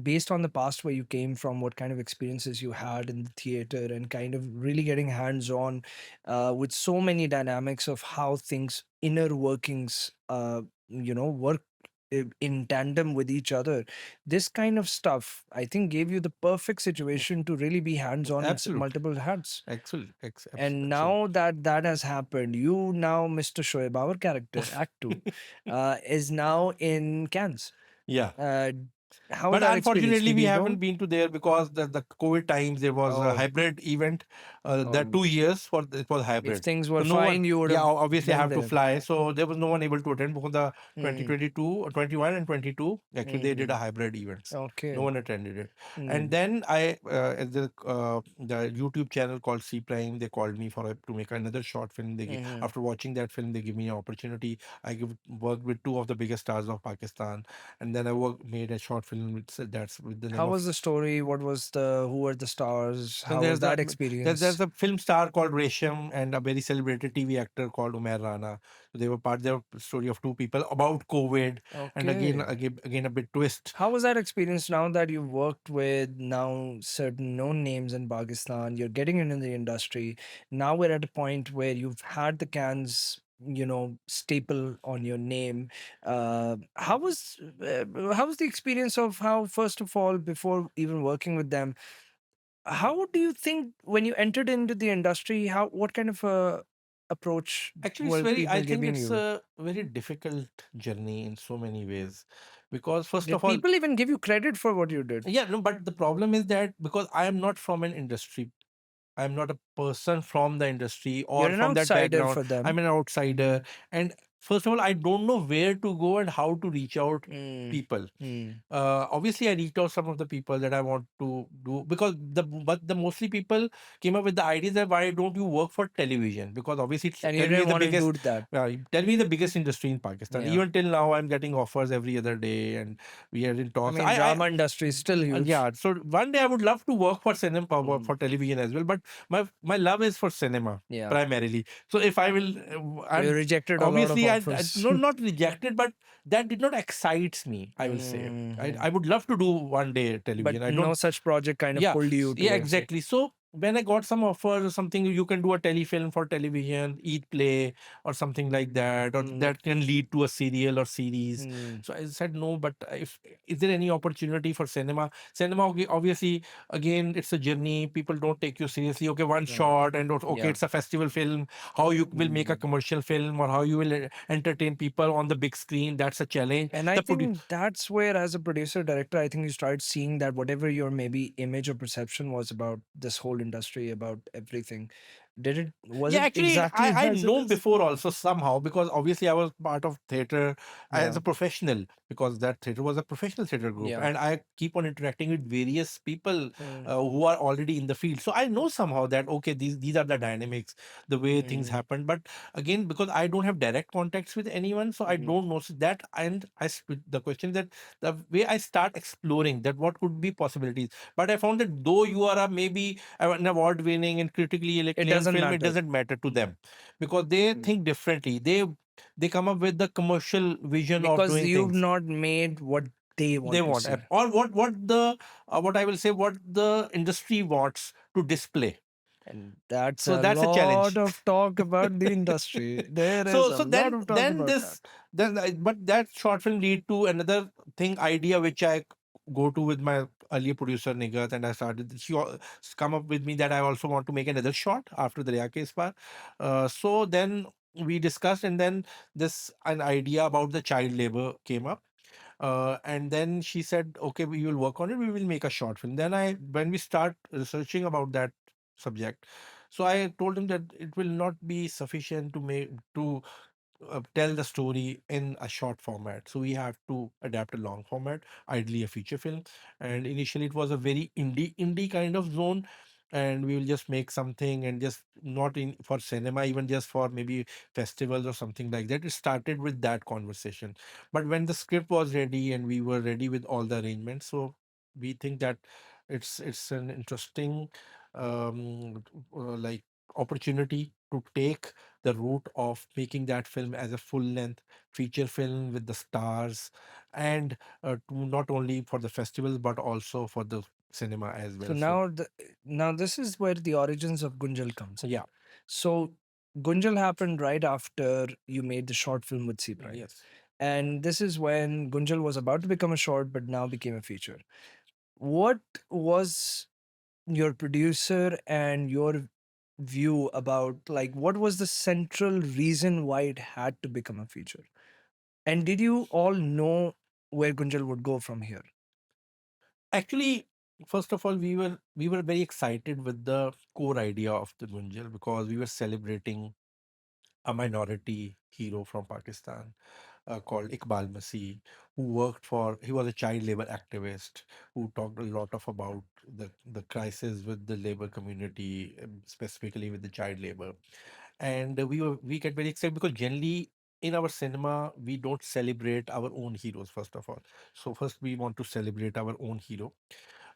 based on the past where you came from, what kind of experiences you had in the theater, and kind of really getting hands on with so many dynamics of how things, inner workings, work in tandem with each other. This kind of stuff, I think, gave you the perfect situation to really be hands on in Absolutely, multiple hats. absolutely, And absolutely. now that that has happened, you now, Mr. Shoaib, our character, Act 2, is now in Cannes. Yeah. Uh, how was But that experience? unfortunately, Did we you haven't go? been to there because the COVID times there was a Oh, hybrid event. That oh, 2 years for it was if hybrid. things So were no one, fine, you would yeah, have obviously I been have to there. fly. So there was no one able to attend because the Mm, 2022 or 21 and 22 actually they did hmm. a hybrid events. No Okay. one attended it. And Mm, then at the YouTube channel called C Prime, they called me to make another short film. hmm. After watching that film, they give me an opportunity. Worked with two of the biggest stars of Pakistan, and then made a short film that's with the name How of. was the story? What was the, who were the stars? So How was that there's experience? a film star called Resham and a very celebrated TV actor called Umair Rana. So they were part of the story of two people about COVID, and Okay. again a bit twist. How was that experience now that you've worked with now certain known names in Pakistan? You're getting into the industry. Now we're at a point where you've had the cans, staple on your name. How was the experience of how, first of all, before even working with them, how do you think when you entered into the industry, how what kind of a approach Actually, were I people think giving it's you? a very difficult journey in so many ways, because first Did of all, people even give you credit for what you did? yeah, no, but the problem is that because I am not from an industry, I'm not a person from the industry You're or an from that outsider background. for I'm them. an outsider. And first of all, I don't know where to go and how to reach out Mm, people. mm. Obviously, I reached out some of the people that I want to do, because the mostly people came up with the idea that why don't you work for television? Because obviously, And you television didn't is the want to do biggest. that. Television is the biggest industry in Pakistan. Yeah. Even till now, I'm getting offers every other day, and we are in I talks. mean, drama industry is still huge. Yeah. So one day I would love to work for cinema, Mhm. for television as well. But my love is for cinema Yeah. primarily. So if I will, So you and rejected a lot of obviously I offers. no, not rejected, but that did not excites me, I will say. Mhm. I would love to do one day But television. I no don't. such project kind of Yeah, pulled you yeah, towards it. exactly. So when I got some offers or something, you can do a telefilm for television, eat play, or something like that, or Mm, that can lead to a serial or series. mm. So I said no, but if is there any opportunity for cinema? Cinema, obviously, again, it's a journey. People don't take you seriously. Okay, one Right. shot, and okay, Yeah. it's a festival film. How you will make a Mm. commercial film, or how you will entertain people on the big screen? That's a challenge. And I The think that's where, as a producer director, I think you start seeing that whatever your maybe image or perception was about this whole industry, about everything, was Yeah, it actually, exactly I as it know is? before also somehow, because obviously I was part of theater as Yeah. a professional, because that theater was a professional theater group, Yeah. and I keep on interacting with various people Mm, who are already in the field. So I know somehow that okay, these are the dynamics, the way things mm, happen. But again, because I don't have direct contacts with anyone, so I mhm. don't know. So that, and the question that the way I start exploring that what could be possibilities. But I found that though you are a maybe an award winning and critically It acclaimed doesn't film, it matter. doesn't matter to them, because they Mm. think differently. They come up with the commercial vision of Because doing you've things not made what they they want to want, see. or what I will say, what the industry wants to display. And that's So a that's a lot challenge. of talk about the industry. There is a So lot of talk then about that. this but that short film lead to another thing idea which I go to with my earlier producer Nigat, and I started come up with me that I also want to make another short after the Riyadh case part. So then we discussed, and then this an idea about the child labor came up. And then she said, okay, we will work on it, we will make a short film. Then I when we start researching about that subject, so I told him that it will not be sufficient to make to tell the story in a short format. So we have to adapt a long format, ideally a feature film. And initially it was a very indie kind of zone. And we will just make something and just not in for cinema, even just for maybe festivals or something like that. It started with that conversation. But when the script was ready and we were ready with all the arrangements, so we think that it's an interesting like opportunity to take the route of making that film as a full length feature film with the stars, and to not only for the festivals but also for the cinema as So well. So now this is where the origins of Gunjal comes in. yeah. So Gunjal happened right after you made the short film with Sea Pride. Yes. And this is when Gunjal was about to become a short, but now became a feature. What was your producer and your view about, like, what was the central reason why it had to become a feature? And did you all know where Gunjal would go from here? Actually, first of all, we were very excited with the core idea of the Gunjal because we were celebrating a minority hero from Pakistan called Iqbal Masih, who worked for, he was a child labor activist who talked a lot of about the crisis with the labor community, specifically with the child labor. And we get very excited because generally in our cinema we don't celebrate our own heroes first of all. So first we want to celebrate our own hero,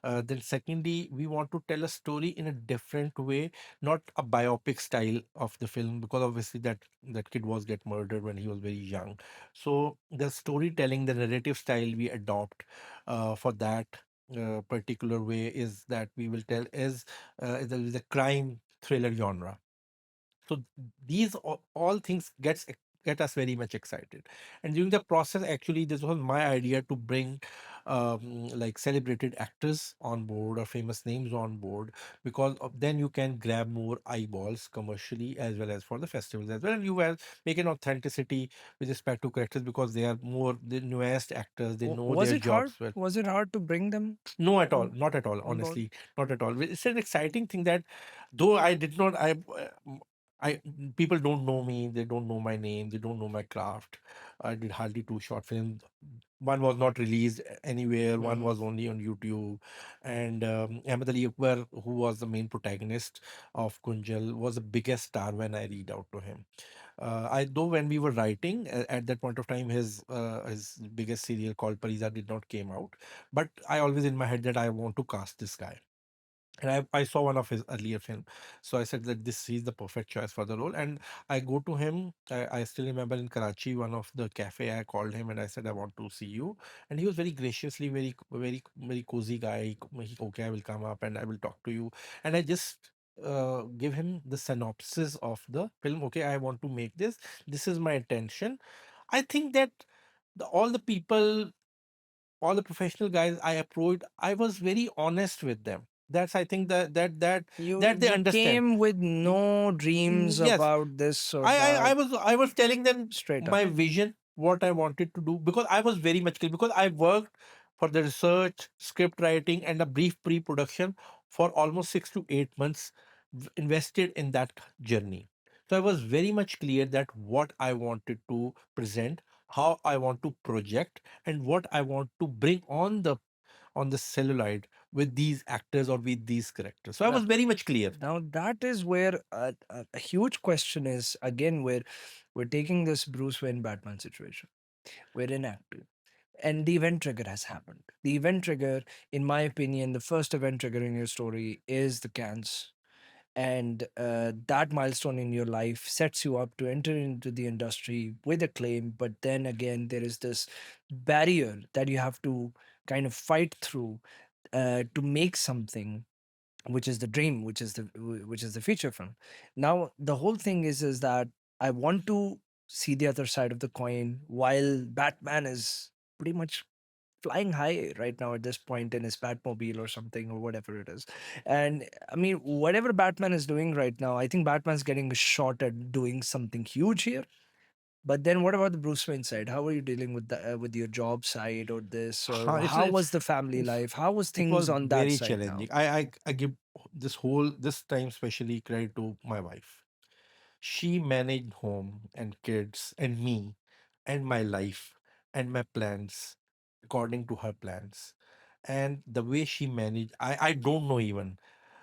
then secondly, we want to tell a story in a different way, not a biopic style of the film, because obviously that kid was get murdered when he was very young. So the storytelling, the narrative style we adopt for that particular way is that we will tell is a crime thriller genre. So these all things get us very much excited. And during the process, actually this was my idea to bring like celebrated actors on board or famous names on board, because then you can grab more eyeballs commercially as well as for the festivals as well, and you will make an authenticity with respect to characters because they are more the newest actors, they know Was their it hard? jobs well. Was it hard to bring them No, at all. on Not at all. on board? Honestly, not at all. It's an exciting thing that, though I did not, I people don't know me. They don't know my name. They don't know my craft. I did hardly two short films. One was not released anywhere. One Mhm. was only on YouTube. And Ahmed Ali Akbar, who was the main protagonist of Kunjal, was the biggest star when I read out to him. I though when we were writing at that point of time, his biggest serial called Pariza did not came out, but I always in my head that I want to cast this guy. And I saw one of his earlier film, so I said that this he's the perfect choice for the role. And I go to him. I still remember in Karachi, one of the cafe, I called him and I said I want to see you, and he was very graciously, very cozy guy. Okay, I will come up and I will talk to you. And I just give him the synopsis of the film. Okay, I want to make this. This is my intention. I think that all the people, all the professional guys I approached, I was very honest with them. That's I think that they You understand. came with no dreams Yes, about this or I that, was telling them straight up. my vision, what I wanted to do, because I was very much clear, because I worked for the research, script writing, and a brief pre-production for almost 6 to 8 months, invested in that journey. So I was very much clear that what I wanted to present, how I want to project, and what I want to bring on the celluloid with these actors or with these characters. So I Now, was very much clear. now that is where a huge question is, again, where we're taking this Bruce Wayne Batman situation. We're inactive. And the event trigger has happened. The event trigger, in my opinion, the first event trigger in your story is the cans. And that milestone in your life sets you up to enter into the industry with a claim. But then again, there is this barrier that you have to kind of fight through to make something. which is the dream, which is the feature film. Now the whole thing is that I want to see the other side of the coin, while Batman is pretty much flying high right now at this point in his Batmobile or something or whatever it is. And I mean, whatever Batman is doing right now, I think Batman's getting a shot at doing something huge here. But then, what about the Bruce Wayne side? How are you dealing with with your job side or this, or It's how was the family it's life? How was it things was on that very side now? challenging. I give this time especially credit to my wife. She managed home and kids and me and my life and my plans according to her plans. And the way she managed, I don't know even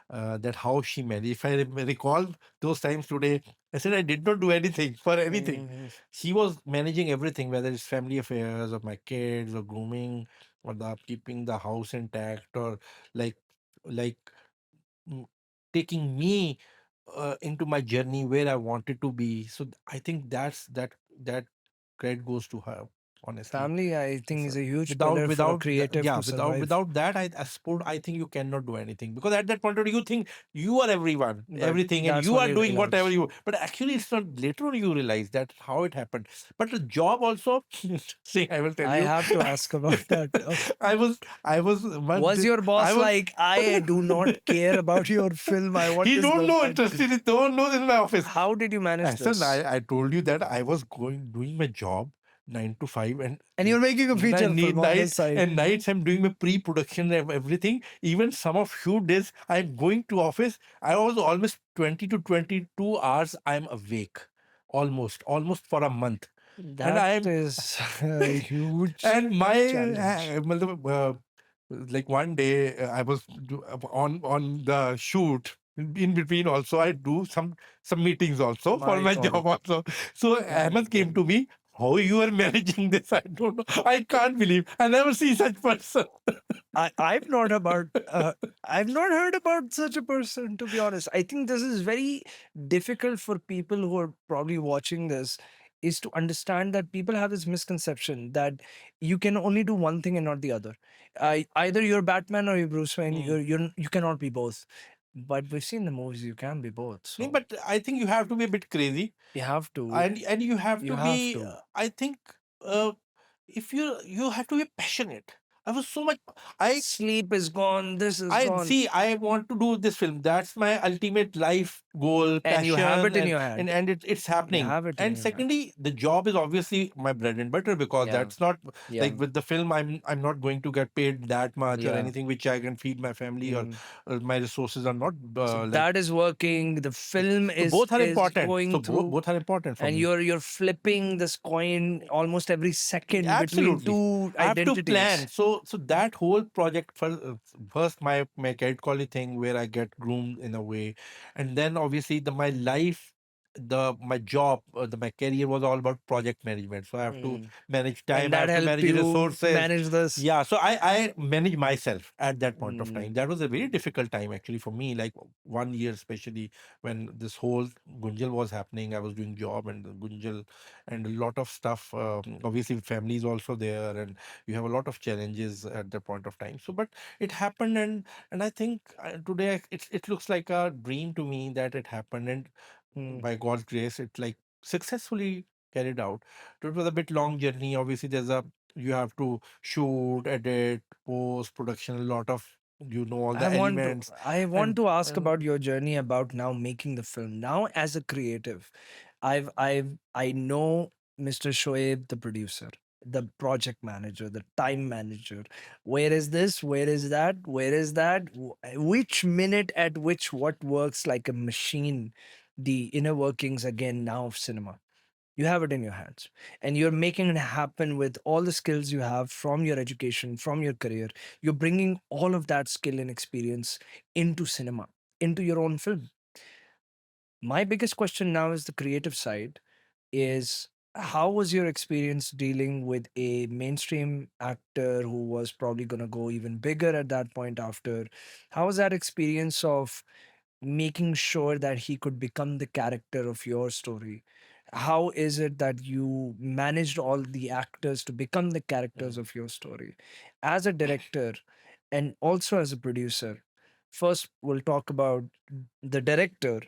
that how she managed. If I recall those times today, I said I did not do anything for anything. Mhm. She was managing everything, whether it's family affairs or my kids or grooming or the keeping the house intact or like like mm, taking me into my journey where I wanted to be. So I think that credit goes to her, honestly. Family, I think, is So a huge without pillar for a without the, creative yeah, to survive. without that, I suppose I think you cannot do anything, because at that point of you think you are everyone, But everything, and that's you when are you doing whatever realize. you. But actually, it's not. Later on, you realize that how it happened. But the job also. See, I will tell I you. have to ask about that. I was Was your I boss was. like, I do not care about your film? I want He this don't girl know fight. interested. He don't know in my office. How did you manage Listen, this? I told you that I was doing my job 9 to 5, and And you're making a feature film on this side. nights I'm doing my pre-production and everything. Even some of few days I'm going to office. I was almost 20 to 22 hours I'm awake, almost for a month, and That I'm is a huge and my challenge. like one day I was on the shoot. In between also I do some meetings also for My my God. job also. So Ahmed came to me, how you are managing this? I don't know. I can't believe I never see such person. I've not about I've not heard about such a person, to be honest. I think this is very difficult for people who are probably watching this, is to understand that people have this misconception that you can only do one thing and not the other. Either you're Batman or you're Bruce Wayne. Mm. You cannot be both. But we've seen the movies you can be both. No, So but I think you have to be a bit crazy, you have to. and you have You to have be. to. I think uh, if you have to be passionate. I was so much. I Sleep is gone. This is I gone. see. I want to do this film. That's my ultimate life goal, And you have passion, it in and your and hand. and it's You happening. have it in And your hand. secondly, the job is obviously my bread and butter, because Yeah. that's not Yeah. like with the film. I'm not going to get paid that much or Yeah. anything which I can feed my family, or Mm. my resources are not So like. that is working. The film So both are is important. So going through, both are important for and me. you're flipping this coin almost every second between Absolutely. two I have to plan. identities. So that whole project first my cat collie thing where I get groomed in a way, and then obviously my life, the my job, my career was all about project management. So I have to Mm. manage And time. I that have to helped manage you resources. manage this. Yeah. So I manage myself at that point of time. Mm. That was a very difficult time actually for me. Like 1 year, especially when this whole Gunjal was happening. I was doing job and the Gunjal and a lot of stuff. Obviously, family is also there, and you have a lot of challenges at that point of time. So, but it happened, and I think today it looks like a dream to me that it happened, and Mm. by God's grace, it like successfully carried out. So it was a bit long journey. Obviously, you have to shoot, edit, post production, a lot of all the elements, I want and to ask and about your journey about now making the film. Now as a creative, I know Mr. Shoaib, the producer, the project manager, the time manager. Where is this? Where is that? Where is that? Which minute at which what works like a machine, the inner workings again now of cinema. You have it in your hands, and you're making it happen with all the skills you have from your education, from your career. You're bringing all of that skill and experience into cinema, into your own film. My biggest question now is the creative side, is how was your experience dealing with a mainstream actor who was probably going to go even bigger at that point after? How was that experience of making sure that he could become the character of your story? How is it that you managed all the actors to become the characters mm, of your story? As a director and also as a producer, First, we'll talk about the director,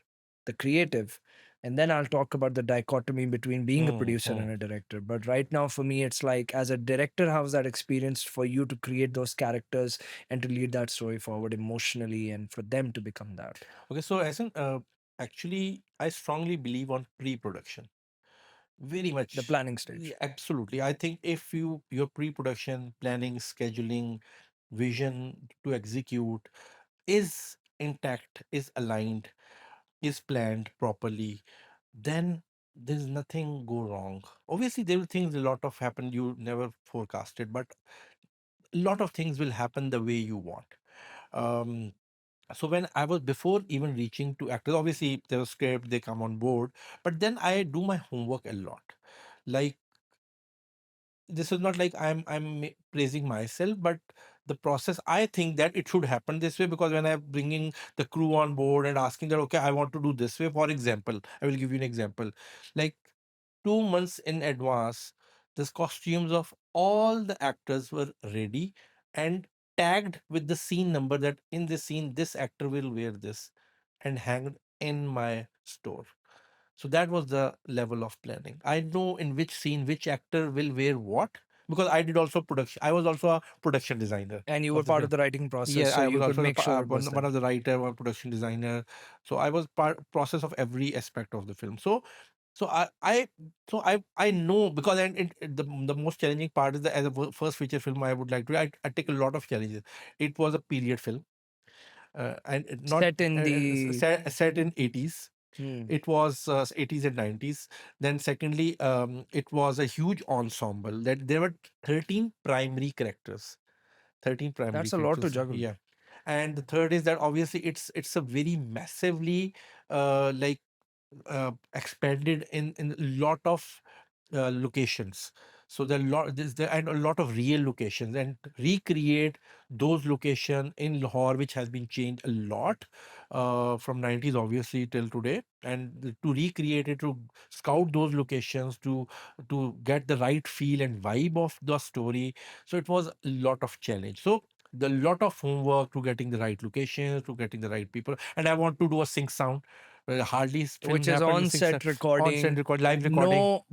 the creative, and then I'll talk about the dichotomy between being a Hmm, producer hmm. and a director. But right now, for me, it's like as a director, how's that experience for you to create those characters and to lead that story forward emotionally and for them to become that? Okay, so actually, I strongly believe on pre-production. Very The much. planning Yeah, stage. absolutely. I think if your pre-production, planning, scheduling, vision to execute is intact, is aligned, is planned properly, then there's nothing go wrong. Obviously, there will things a lot of happen you never forecasted, but a lot of things will happen the way you want. Um, so when I was before even reaching to actors, obviously there was script, they come on board, but then I do my homework a lot. Like, this is not like praising myself, but the process, I think that it should happen this way, because when I'm bringing the crew on board and asking that, okay, I want to do this way, for example, I will give you an example. Like, 2 months in advance, the costumes of all the actors were ready and tagged with the scene number, that in this scene this actor will wear this, and hanged in my store. So that was the level of planning. I know in which scene which actor will wear what, because I did also production. I was also a production designer And you were of the part film. of the writing process, Yeah, so I was you could also make sure it was one done. of the writer or production designer. So I was part process of every aspect of the film. So I know, because, and the most challenging part is that as a first feature film I would like to, I take a lot of challenges. It was a period film, and not Set in the. set in 80s. Hmm. It was 80s and 90s. Then secondly, it was a huge ensemble, that there were 13 primary characters. 13 primary That's a lot to characters, juggle. yeah. And the third is that obviously it's a very massively like expanded in a lot of locations. So there are and a lot of real locations, and recreate those location in Lahore, which has been changed a lot from 90s obviously till today, and to recreate it, to scout those locations, to get the right feel and vibe of the story. So it was a lot of challenge. So the lot of homework to getting the right locations, to getting the right people, and I want to do a sync sound. Hardly Which film is happened with on sync sound. set On set recording, record, live recording, no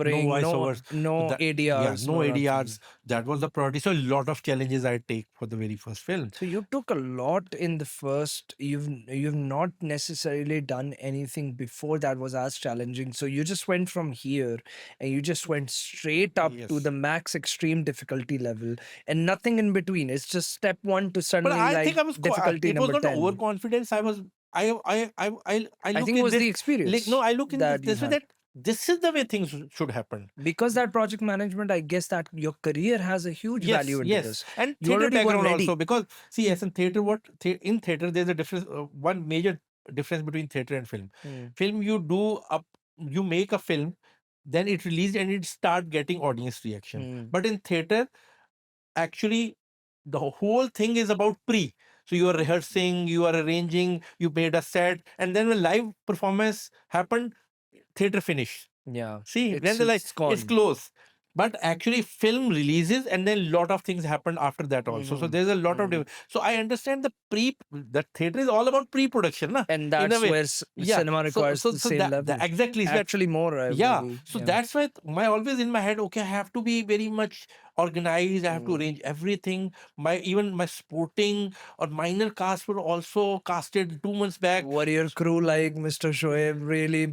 no voiceovering, voiceovers. So no that, yeah, ADRs, no no nothing. ADRs. That was the priority. So a lot of challenges I take for the very first film. So you took a lot in the first. You've not necessarily done anything before that was as challenging. So you just went from here and you just went straight up to the Yes. max extreme difficulty level and nothing in between. It's just step one to But suddenly I like think I was difficulty it was number not 10. overconfidence. I was I I look think it at was the this, like, no, experience I look in that you this way, had. that this is the way things should happen. Because that project management, I guess that your career has a huge Yes, value into yes, this. and You theater already were background also, ready. because see, as in theater, in theater there's a difference. One major difference between theater and film. Hmm. Film, you make a film, then it released and it start getting audience reaction. Hmm. But in theater, actually, the whole thing is about pre. So you are rehearsing, you are arranging, you made a set, and then when live performance happened, theater finish. Yeah, See, then it's the like it's it's gone. close. But actually, film releases, and then a lot of things happen after that also. So Hmm. there's a lot of Hmm. so I understand the theater is all about pre-production, na? And In a that's way. where Yeah. cinema So requires so the so same that level. exactly is that. Actually, more, Yeah. maybe. So Yeah. that's why my always in my head, okay, I have to be very much organized. I have to Mm. arrange everything. Even my sporting or minor cast were also casted 2 months back. What your crew like, Mr. Shoaib? Really,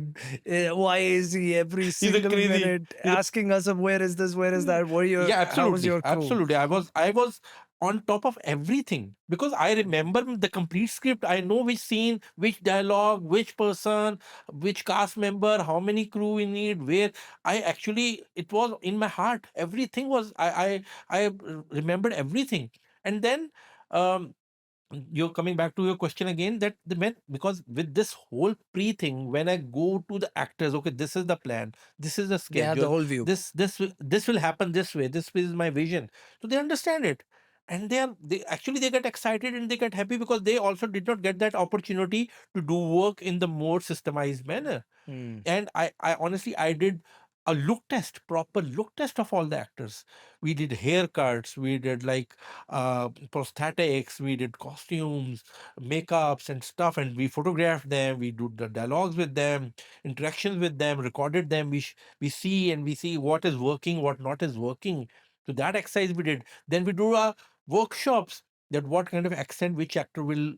why is he every He's a single crazy. minute He's a asking us of where is this, where is that? Yeah, How was absolutely, your crew? absolutely. I was on top of everything, because I remember the complete script. I know which scene, which dialogue, which person, which cast member, how many crew we need, where. I actually, it was in my heart. Everything was, I remembered everything. And then, um you're coming back to your question again, that the men, because with this whole pre thing, when I go to the actors, okay, this is the plan, this is the They have the schedule, whole view. this will happen this way, this is my vision. So they understand it, and they actually they get excited and they get happy, because they also did not get that opportunity to do work in the more systemized manner. Mm. And I honestly, I did a look test, proper look test of all the actors. We did haircuts, we did like prosthetics, we did costumes, makeups and stuff, and we photographed them. We do the dialogues with them, interactions with them, recorded them. We see, and we see what is working, what not is working. So that exercise we did. Then we do our workshops, that what kind of accent which actor will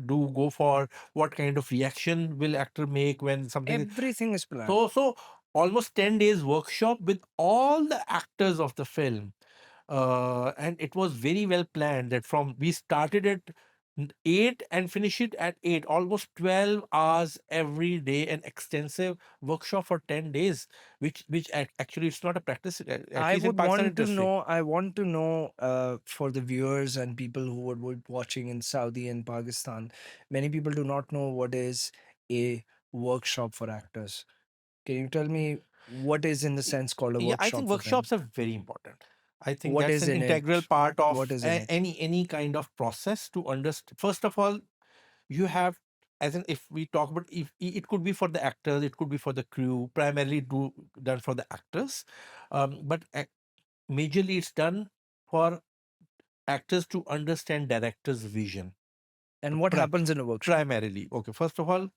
do go for, what kind of reaction will actor make when something. Everything is planned. So almost 10 days workshop with all the actors of the film. And it was very well planned, that from we started at 8 and finish it at 8, almost 12 hours every day, an extensive workshop for 10 days, actually it's not a practice, at I least in would Pakistan want to industry. know, I want to know for the viewers and people who would watching in Saudi and Pakistan, many people do not know what is a workshop for actors. Can you tell me what is in the sense called a Yeah, I think workshop for them? workshops are very important. I think What that's is an in integral it? part What of is in it? any kind of process to understand. First of all, you have, as in, if we talk about, if it could be for the actors, it could be for the crew, primarily done for the actors, but majorly it's done for actors to understand director's vision. And what Pri- happens in a workshop? Primarily, okay, first of all,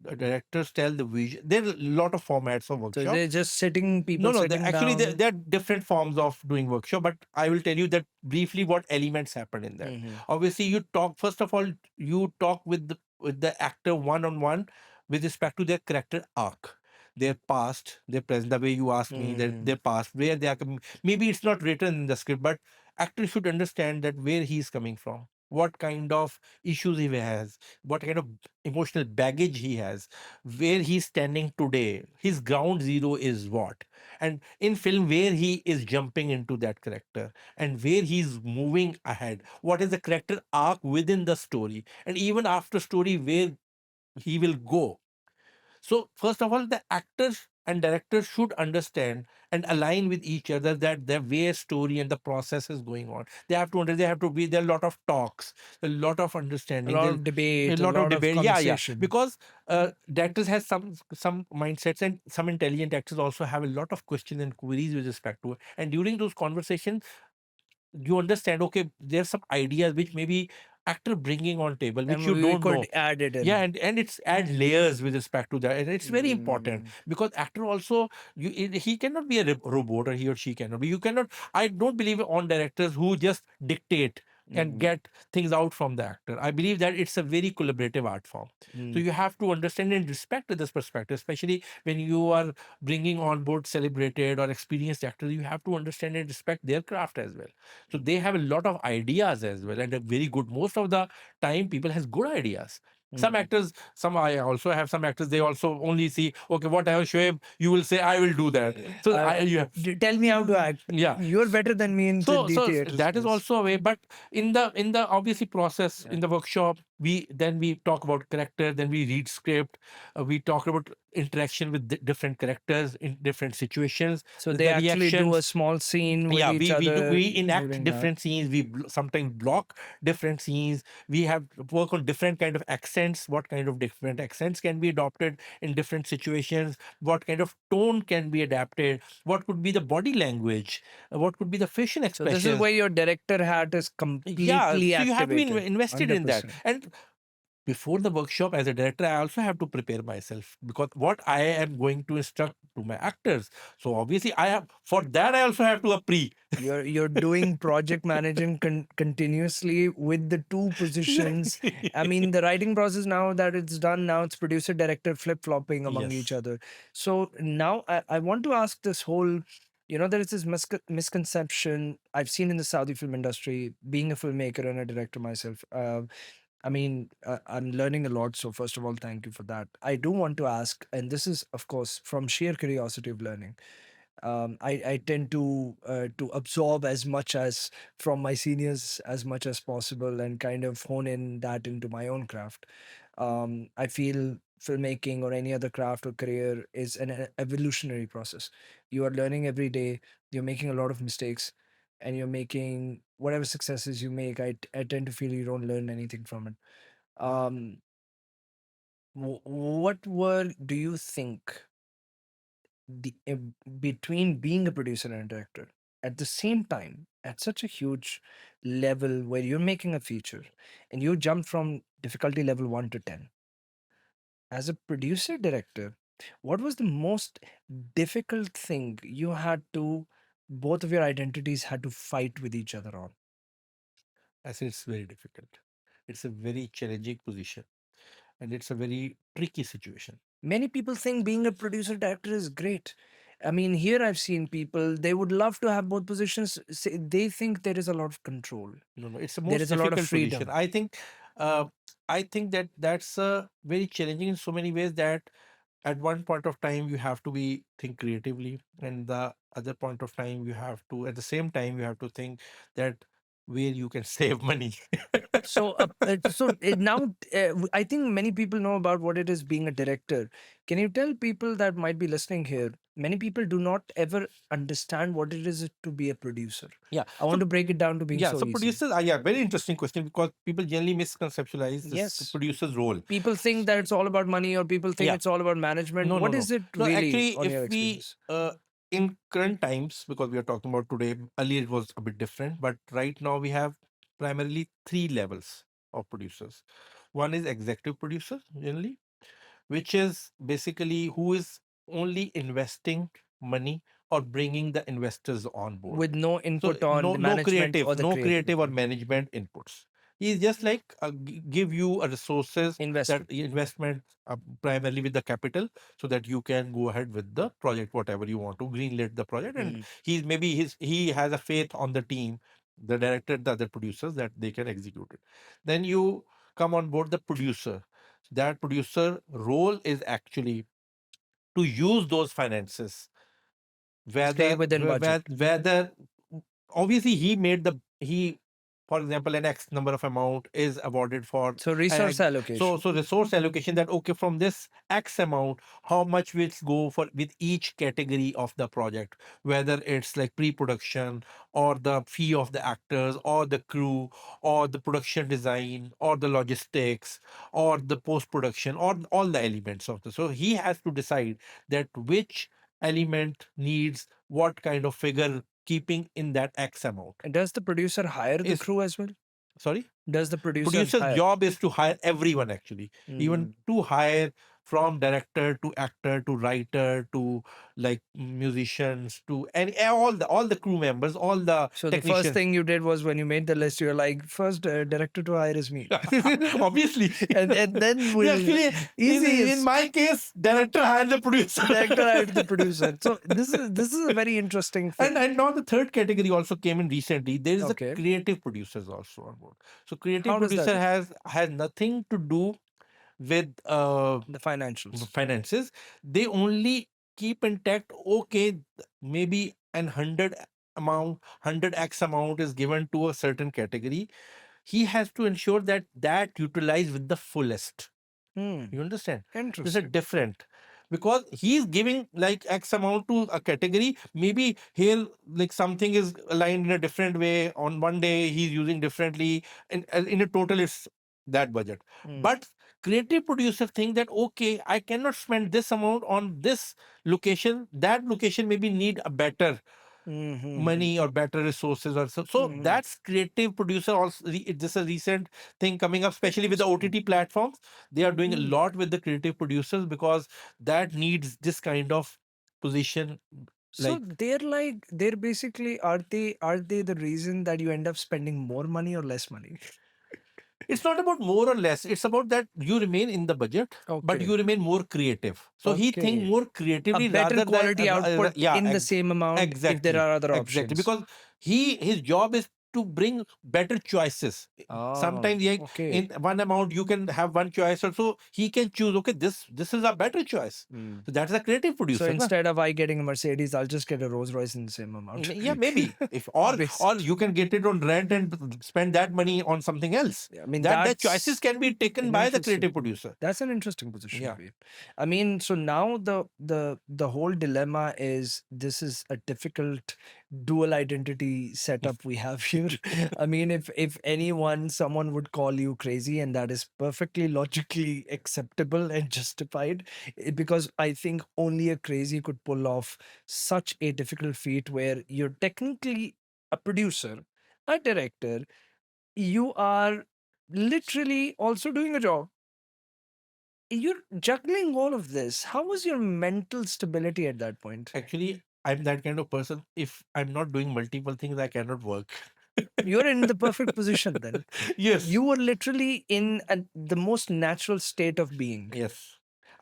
directors tell the vision. There are a lot of formats of So workshop. they're just sitting, No, people no. sitting Actually, down. there are different forms of doing workshop, but I will tell you that briefly what elements happen in that. Hmm. Obviously, you talk, first of all, you talk with the actor one on one with respect to their character arc, their past, their present. The way you asked me, their Hmm. past, where they are coming. Maybe it's not written in the script, but actor should understand that where he is coming from, what kind of issues he has, what kind of emotional baggage he has, where he's standing today, his ground zero is what, and in film where he is jumping into that character and where he's moving ahead, what is the character arc within the story, and even after story where he will go. So first of all, the actors and directors should understand and align with each other, that the way story and the process is going on. They have to they have to be there. A lot of talks, a lot of A understanding, lot there of a debate, a lot of lot of debate. Yeah, yeah. conversation. Because directors has some mindsets, and some intelligent actors also have a lot of questions and queries with respect to it. And during those conversations, you understand, okay, there's some ideas which maybe actor bringing on table which And you we don't could know. add it Yeah, in. and it's add layers with respect to that, and it's very important, Mm. because actor also, he cannot be a robot, or he or she cannot be, you cannot. I don't believe on directors who just dictate and Mm. get things out from the actor. I believe that it's a very collaborative art form. So Mm. you have to understand and respect this perspective, especially when you are bringing on board celebrated or experienced actors. You have to understand and respect their craft as well. So they have a lot of ideas as well, and a very good, most of the time people has good ideas. Some Mm. actors, some, I also have some actors, they also only see, okay, what I have Shoaib, you will say I will do that. So Uh, you have, Tell me how to act. yeah. You're better than me in So theater that is space. also a way, but in the obviously process, Yeah. in the workshop, we talk about character, then we read script, we talk about interaction with different characters in different situations, So they the actually do a reactions. small scene with Yeah, each other we enact during that. different scenes, sometimes block different scenes. We have to work on different kind of accents, what kind of different accents can be adopted in different situations, what kind of tone can be adapted, what could be the body language, what could be the facial So this is expressions. where your director hat is Yeah, completely so you have to be activated. invested in that. 100%. And before the workshop, as a director, I also have to prepare myself, because what I am going to instruct to my actors. So obviously, I have, for that I also have to a pre. You're doing project managing continuously with the two positions. I mean, the writing process, now that it's done, now it's producer director flip flopping among each Yes. other. So now I want to ask this whole, there is this misconception I've seen in the Saudi film industry, being a filmmaker and a director myself. I mean, I'm learning a lot. So first of all, thank you for that. I do want to ask, and this is of course from sheer curiosity of learning. I tend to absorb as much as from my seniors as much as possible, and kind of hone in that into my own craft. I feel filmmaking or any other craft or career is an evolutionary process. You are learning every day. You're making a lot of mistakes, and you're making whatever successes you make. I tend to feel you don't learn anything from it. What were do you think the between being a producer and a director at the same time at such a huge level where you're making a feature and you jump from difficulty level 1 to 10 as a producer director, what was the most difficult thing you had to, both of your identities had to fight with each other on? I say it's very difficult. It's a very challenging position, and it's a very tricky situation. Many people think being a producer director is great. I mean, here I've seen people, they would love to have both positions. They think there is a lot of control, No, no, it's the there most is a lot of difficult position. freedom. Uh, I think that that's very challenging in so many ways that at one point of time you have to be think creatively, and the other point of time you have to at the same time you have to think that where you can save money. Now I think many people know about what it is being a director. Can you tell people that might be listening here? Many people do not ever understand what it is to be a producer. Yeah. I want So to break it down to being yeah. so So easy. producers are, yeah, very interesting question, because people generally misconceptualize this Yes. producer's role. People think that it's all about money, or people think Yeah. it's all about management. No, no, What no. is it No, really actually, on your if we experience? in current times, because we are talking about today, earlier it was a bit different, but right now we have primarily three levels of producers. One is executive producer, generally, which is basically who is only investing money or bringing the investors on board. With no So input on no the no management or creative, the no creative. creative or management inputs. He's just like give you a resources, that Investment. investment, primarily with the capital, so that you can go ahead with the project, whatever you want to greenlit the project, and Mm. he has a faith on the team, the director, the other producers, that they can execute it. Then you come on board the producer. That producer role is actually to use those finances, Stay within budget. whether obviously he made the he for example an x number of amount is awarded for, So uh, resource allocation. so resource allocation, that okay, from this x amount how much will go for with each category of the project, whether it's like pre-production, or the fee of the actors or the crew, or the production design, or the logistics, or the post production, or all the elements of the, so he has to decide that which element needs what kind of figure, keeping in that x amount. And does the producer hire the Is crew as well? sorry, Does the producer producer's hire? job is to hire everyone, actually, even Mm. to hire from director to actor to writer to like musicians to and all the crew members, all the So the first technicians. thing you did was when you made the list, you're like, first director to hire is me. Obviously. And then Yeah, we'll actually, easy in is my case, director hired the producer. director hired the producer. So this is a very interesting thing. And now the third category also came in recently. There is a Okay. creative producers also on board. So creative How does that producer differ? has nothing to do with The financials. finances. They only keep intact. Okay, maybe an hundred x amount is given to a certain category. He has to ensure that that utilized with the fullest. Hmm. You understand? This is Interesting. different, because he's giving like X amount to a category. Maybe he'll like something is aligned in a different way. On one day he's using differently, and in a total it's that budget. Hmm. But creative producer think that okay, I cannot spend this amount on this location. That location maybe need a better Mm-hmm. money or better resources or so. So Mm-hmm. that's creative producer also. This is a recent thing coming up, especially with the Interesting. OTT platforms. They are doing a Hmm. lot with the creative producers, because that needs this kind of position. So Like, they're basically, are they the reason that you end up spending more money or less money? it's not about more or less. It's about that you remain in the budget, but Okay. you remain more creative. So he think Okay. more A creatively better rather than quality output yeah, in the same amount if there exactly, are other exactly. options. Because his job is to bring better choices. Oh, Sometimes, yeah, okay. in one amount you can have one choice, or so he can choose. Okay, this is a better choice. Mm. So that's a creative So producer, na? instead of I getting a Mercedes, I'll just get a Rolls Royce in the same amount. Yeah, maybe if or Basic. you can get it on rent and spend that money on something else. I mean, That choices that's can be taken an by the interesting. creative producer. That's an interesting position to Yeah. be in. I mean, so now the whole dilemma is this is a difficult dual identity setup we have here. I mean, if anyone, someone would call you crazy, and that is perfectly logically acceptable and justified, because I think only a crazy could pull off such a difficult feat where you're technically a producer, a director, you are literally also doing a job. You're juggling all of this. How was your mental stability at that point? Actually, I'm that kind of person. If I'm not doing multiple things, I cannot work. You're in the perfect position then. Yes, You were literally in the most natural state of being. yes.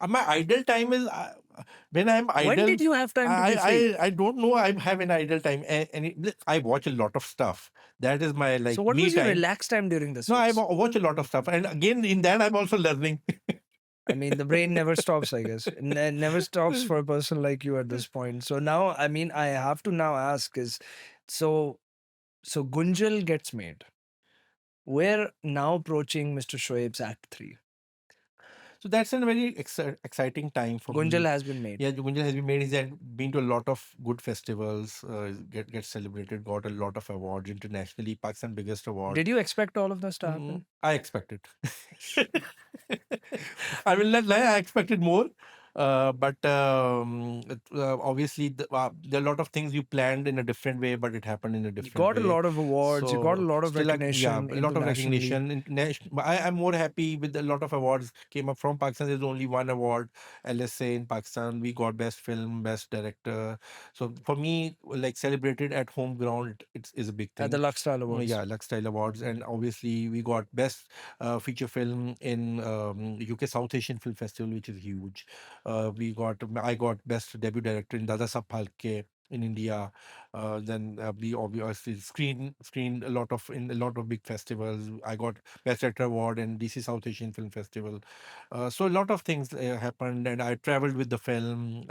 My idle time is when I'm When idle. did you have time to be free? I don't know. I have an idle time, and I watch a lot of stuff. That is my So, like what me was your time. relaxed time during this No, I phase? watch a lot of stuff, and again in that I'm also learning. I mean, the brain never stops, I guess. It never stops for a person like you at this point. So now, I mean, I have to now ask is, so so Gunjal gets made. We're now approaching Mr. Shoaib's Act 3. So that's a very exciting time for Gunjal me. has been made. Yeah, Gunjal has been made. He's had been to a lot of good festivals, get celebrated, got a lot of awards internationally. Pakistan biggest award. Did you expect all of this to happen? I expected. I will not lie. I expected more, but obviously there are a lot of things you planned in a different way, but it happened in a You different got a way. lot of awards, you got a So lot of still, like, yeah, recognition a lot of internationally. recognition. International, I'm more happy with a lot of awards came up from Pakistan. There's only one award, LSA in Pakistan. We got best film, best director. So for me, like celebrated at home ground, it is a big At the thing. Lux Style Awards. Yeah, Lux Style Awards, and obviously we got best feature film in UK South Asian Film Festival, which is huge. I got best debut director in Dada Sab Phalke in India. Then we obviously screened a lot of in a lot of big festivals. I got best actor award in DC South Asian Film Festival. So a lot of things happened, and I traveled with the film.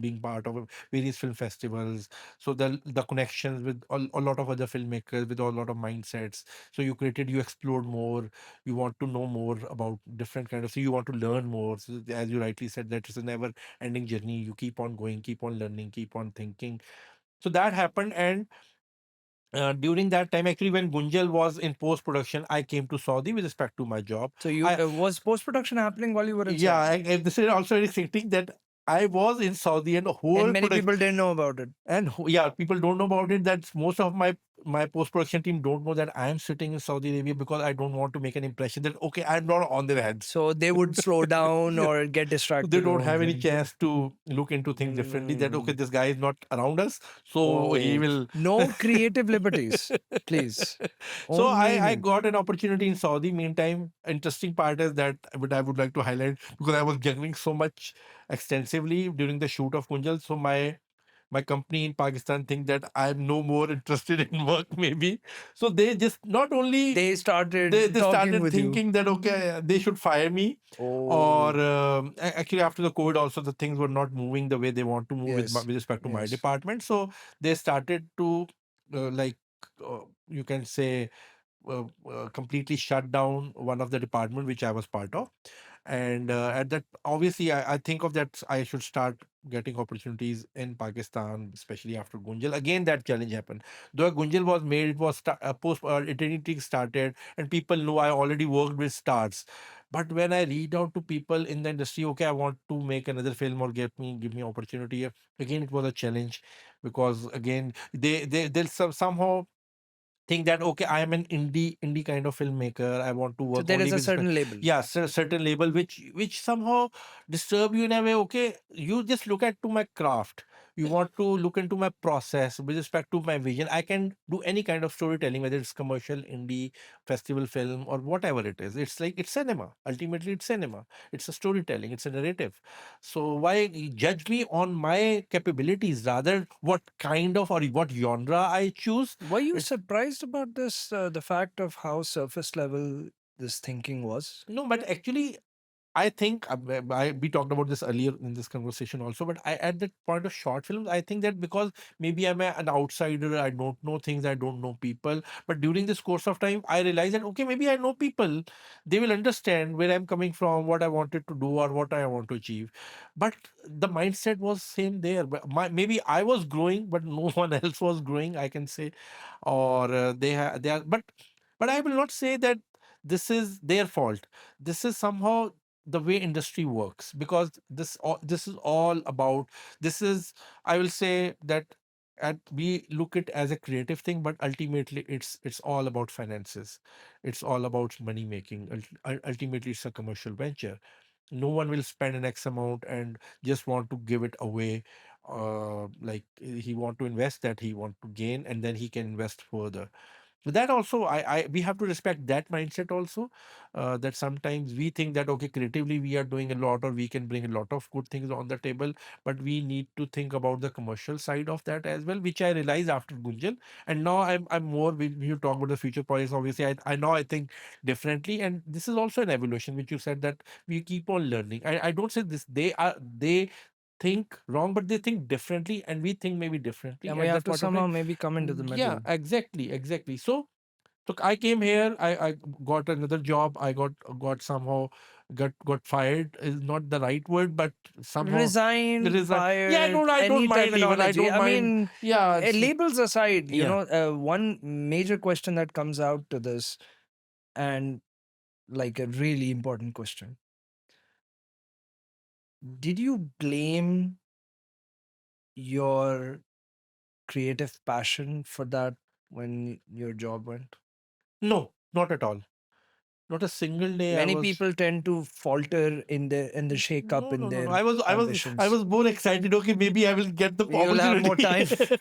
Being part of various film festivals, so the connections with a lot of other filmmakers with a lot of mindsets. So you explored more, you want to know more about different kind of, so you want to learn more. So as you rightly said, that is a never ending journey. You keep on going, keep on learning, keep on thinking. So that happened, and during that time, actually, when Gunjal was in post production, I came to Saudi with respect to my job. So you I was post production happening while you were in Yeah, Saudi? this is also very exciting that I was in Saudi and the And whole many production. people didn't know about it. And yeah, people don't know about it. That most of my post production team don't know that I am sitting in Saudi Arabia, because I don't want to make an impression that okay, I'm not on their heads. So they would slow down Yeah. or get They distracted or don't have any something. chance to look into things differently. That okay, Mm. this guy is not around us, so he Oh, will. no creative liberties, please. So Only I me. got an opportunity in Saudi. Meantime, interesting part is that what I would like to highlight, because I was juggling so much extensively during the shoot of Kunjal. So my company in Pakistan think that I'm no more interested in work, maybe. So they just not only They they started talking started with you. thinking that okay, they should fire me, or Oh, actually after the COVID also the things were not moving the way they want to move yes. with respect to my Yes. department. So they started to like you can say completely shut down one of the department which I was part of. And at that, obviously, I think of that I should start getting opportunities in Pakistan, especially after Gunjal. Again, that challenge happened. Though Gunjal was made, it was post editing started, and people know I already worked with stars. But when I read out to people in the industry, okay, I want to make another film or give me opportunity. Again, it was a challenge, because again they'll somehow think that okay, I am an indie kind of filmmaker, I want to So work there only is a with certain label. yeah, certain label which somehow disturb you in a way. Okay, you just look at to my craft, you want to look into my process with respect to my vision. I can do any kind of storytelling, whether it's commercial, indie, festival film, or whatever it is. It's like it's cinema, ultimately it's cinema, it's a storytelling, it's a narrative. So why judge me on my capabilities, rather what kind of or what genre I choose. Were you It's surprised about this, the fact of how surface level this thinking was? no, but actually I think we talked about this earlier in this conversation also, but I at that point of short films, I think that because maybe an outsider, I don't know things, I don't know people, but during this course of time, I realized that okay, maybe I know people, they will understand where I'm coming from, what I wanted to do, or what I want to achieve. But the mindset was same there. But maybe I was growing, but no one else was growing, I can say, or they are, but I will not say that this is their fault. This is somehow the way industry works, because this is all about, this is, I will say that, and we look it as a creative thing, but ultimately it's all about finances, it's all about money making. Ultimately it's a commercial venture. No one will spend an X amount and just want to give it away. Like he want to invest, that he want to gain, and then he can invest further. So that also, I we have to respect that mindset also. That sometimes we think that okay, creatively we are doing a lot, or we can bring a lot of good things on the table, but we need to think about the commercial side of that as well, which I realized after Gunjal. And now I'm more, when you talk about the future projects, obviously I know, I think differently, and this is also an evolution, which you said that we keep on learning. I don't say this, they think wrong, but they think differently, and we think maybe differently And we at have that to point of time. somehow maybe come into the Yeah, middle. exactly. So I came here. I got another job. I got somehow got fired is not the right word, but somehow Resigned, resign. Yeah, fired, I don't any mind even. I terminology. don't I mind. mean, Yeah, labels aside, yeah. one major question that comes out to this, and like a really important question: did you blame your creative passion for that when your job went? No, not at all. Not a single day I Many was. people tend to falter in the shake up No, in no, no, no. their I ambitions. was more excited. Okay, maybe I will get the You'll have more opportunity. time.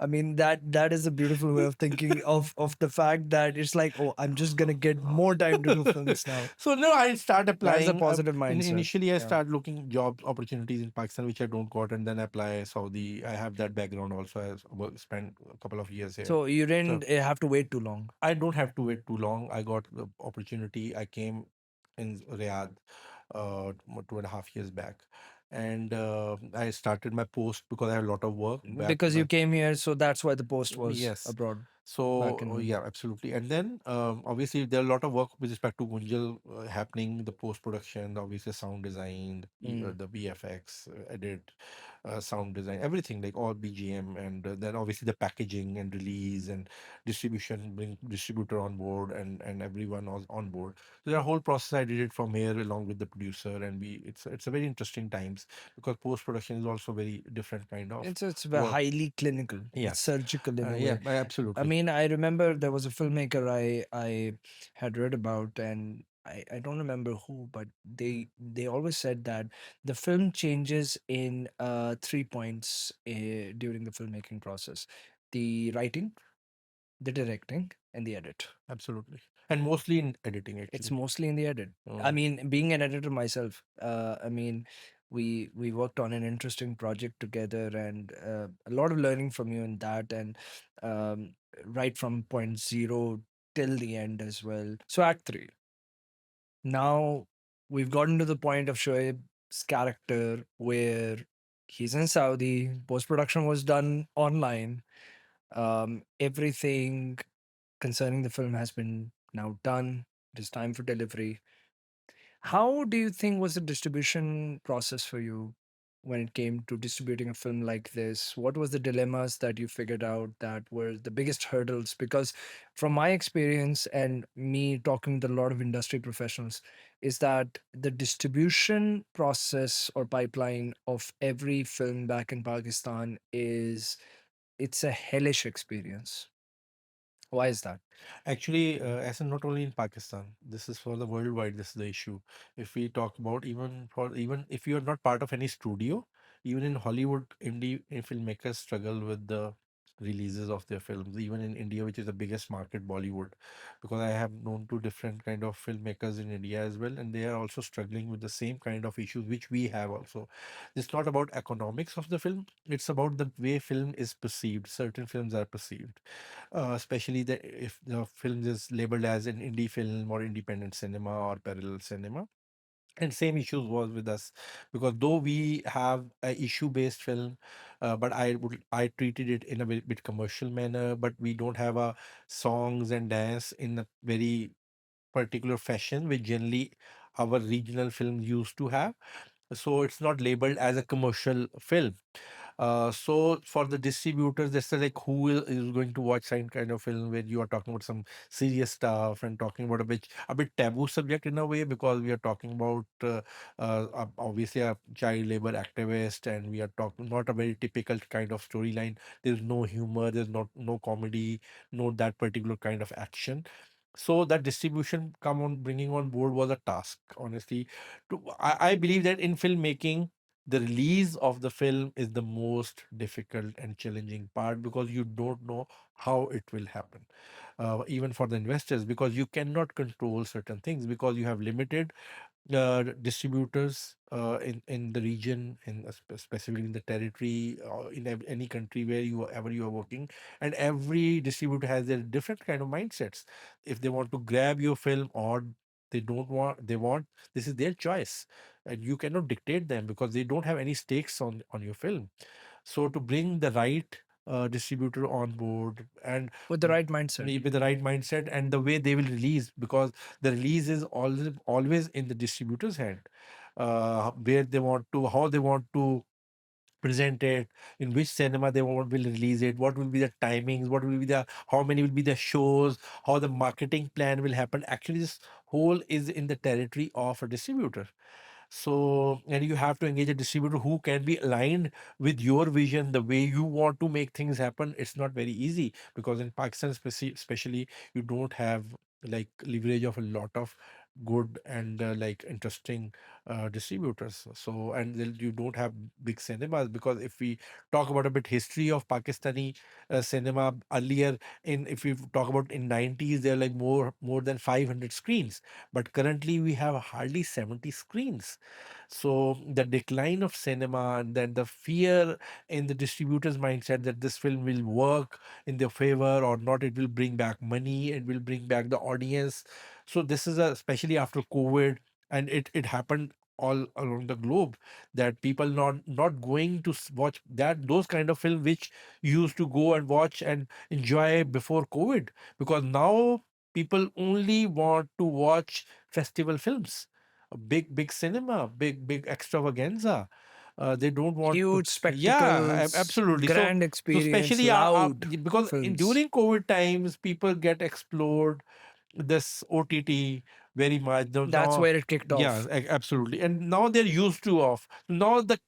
I mean, that is a beautiful way of thinking of the fact that it's like, oh, I'm just gonna get more time to do films now. So no, I start That's a applying. positive mindset. Initially, I Yeah. start looking job opportunities in Pakistan, which I don't got, and then I apply Saudi. I have that background also. Spent a couple of years here, So you so didn't have to wait too long. I don't have to wait too long. I got the opportunity. I came in Riyadh 2.5 years back, and I started my post because I had a lot of work back. Because you came here, so that's why the post was Yes. abroad back So in. yeah, absolutely. And then obviously there are a lot of work with respect to Gunjal happening, the post production, obviously sound design, Mm. the VFX, edit, sound design, everything, like all BGM, and then obviously the packaging and release and distribution, bring distributor on board, and everyone was on board. So the whole process I did it from here along with the producer, and we it's a very interesting times, because post production is also very different kind of It's work. highly clinical. It's Yes. surgical in a Yeah, way. I absolutely. mean, I remember there was a filmmaker I had read about, and I don't remember who, but they always said that the film changes in 3 points during the filmmaking process: the writing, the directing, and the edit. Absolutely. And mostly in editing, It's actually. mostly in the edit. I Mm. mean, being an editor myself, I mean, we worked on an interesting project together, and a lot of learning from you in that, and um, right from point zero till the end as well. So Act Three. Now we've gotten to the point of Shoaib's character where he's in Saudi. Post production was done online. Everything concerning the film has been now done. It is time for delivery. How do you think was the distribution process for you when it came to distributing a film like this? What was the dilemmas that you figured out that were the biggest hurdles? Because from my experience and me talking to a lot of industry professionals, is that the distribution process or pipeline of every film back in Pakistan is it's a hellish experience. Why is that? Actually, as in not only in Pakistan, this is for the worldwide, this is the issue. If we talk about, even if you are not part of any studio, even in Hollywood, indie filmmakers struggle with the releases of their films, even in India, which is the biggest market, Bollywood, because I have known two different kind of filmmakers in India as well, and they are also struggling with the same kind of issues which we have also. It's not about economics of the film; it's about the way film is perceived. Certain films are perceived, especially if the film is labeled as an indie film or independent cinema or parallel cinema. And same issues was with us, because though we have a issue based film, but I treated it in a bit commercial manner, but we don't have a songs and dance in a very particular fashion which generally our regional films used to have. So it's not labeled as a commercial film. So for the distributors, they say like, is going to watch some kind of film where you are talking about some serious stuff and talking about a bit taboo subject in a way, because we are talking about obviously a child labor activist, and we are talking not a very typical kind of storyline. There's no humor, there's not no comedy, no that particular kind of action. So that distribution come on bringing on board was a task, honestly. I believe that in filmmaking, the release of the film is the most difficult and challenging part, because you don't know how it will happen, even for the investors, because you cannot control certain things, because you have limited distributors in the region, specifically in the territory, or in any country where you are working. And every distributor has their different kind of mindsets. If they want to grab your film, or they want, this is their choice, and you cannot dictate them, because they don't have any stakes on your film. So to bring the right distributor on board, and With the right mindset. with the right mindset, and the way they will release, because the release is always in the distributor's hand, where they want to, how they want to present it, in which cinema they want will release it, what will be the timings, what will be the, how many will be the shows, how the marketing plan will happen. Actually, this whole is in the territory of a distributor. So, and you have to engage a distributor who can be aligned with your vision, the way you want to make things happen. It's not very easy, because in Pakistan, especially, you don't have like leverage of a lot of good and like interesting distributors. So, and then you don't have big cinemas, because if we talk about a bit history of Pakistani cinema earlier, in if we talk about in 90s, there are like more than 500 screens, but currently we have hardly 70 screens. So the decline of cinema, and then the fear in the distributor's mindset that this film will work in their favor or not, it will bring back money, it will bring back the audience. So this is especially after COVID, and it happened all along the globe, that people not going to watch that those kind of film which used to go and watch and enjoy before COVID, because now people only want to watch festival films, a big cinema, big extravaganza. They don't want to. Huge Yeah, spectacles, absolutely. So grand experience, especially loud because films. during COVID times, people get explored this OTT very much. That's Now, where it kicked yeah, off. absolutely, and now they're used to of now the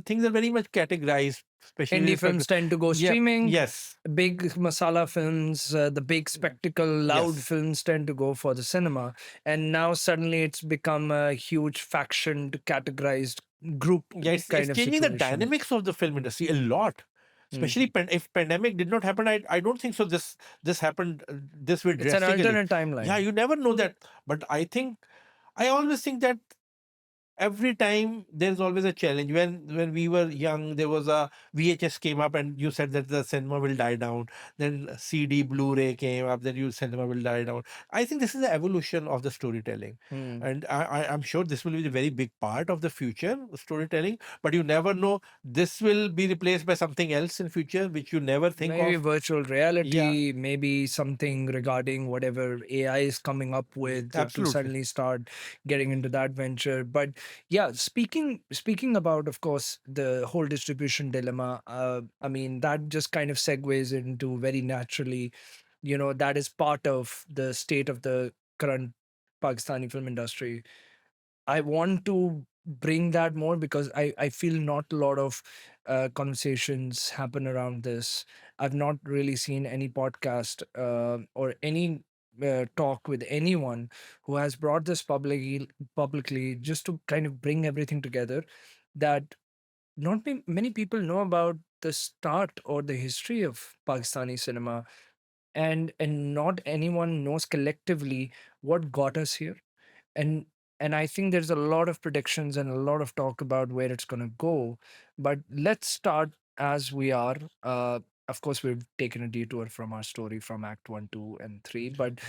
things are very much categorized, especially Indie if films tend to go yeah, streaming. yes, Big masala films, the big spectacle, loud yes. films tend to go for the cinema. And now suddenly it's become a huge faction categorized grouped Yeah, it's kind of changing the situation. dynamics of the film industry a lot. Hmm. Especially if pandemic did not happen, I don't think so. This happened this way It's an drastically. alternate Yeah, timeline. you never know that. But I always think that every time there's always a challenge. When we were young, there was a VHS came up, and you said that the cinema will die down. Then CD, Blu-ray came up, then you cinema will die down. I think this is the evolution of the storytelling, Hmm. and I'm sure this will be a very big part of the future storytelling. But you never know, this will be replaced by something else in future which you never think Maybe of. virtual Yeah, reality, maybe something regarding whatever AI is coming up with to absolutely. suddenly start getting into that venture. But yeah, speaking about, of course, the whole distribution dilemma. I mean, that just kind of segues into very naturally. That is part of the state of the current Pakistani film industry. I want to bring that more because I feel not a lot of conversations happen around this. I've not really seen any podcast or any talk with anyone who has brought this publicly just to kind of bring everything together. That not many people know about the start or the history of Pakistani cinema, and not anyone knows collectively what got us here. And and I think there's a lot of predictions and a lot of talk about where it's going to go. But let's start as we are. Of course, we've taken a detour from our story from Act 1, 2, and 3, but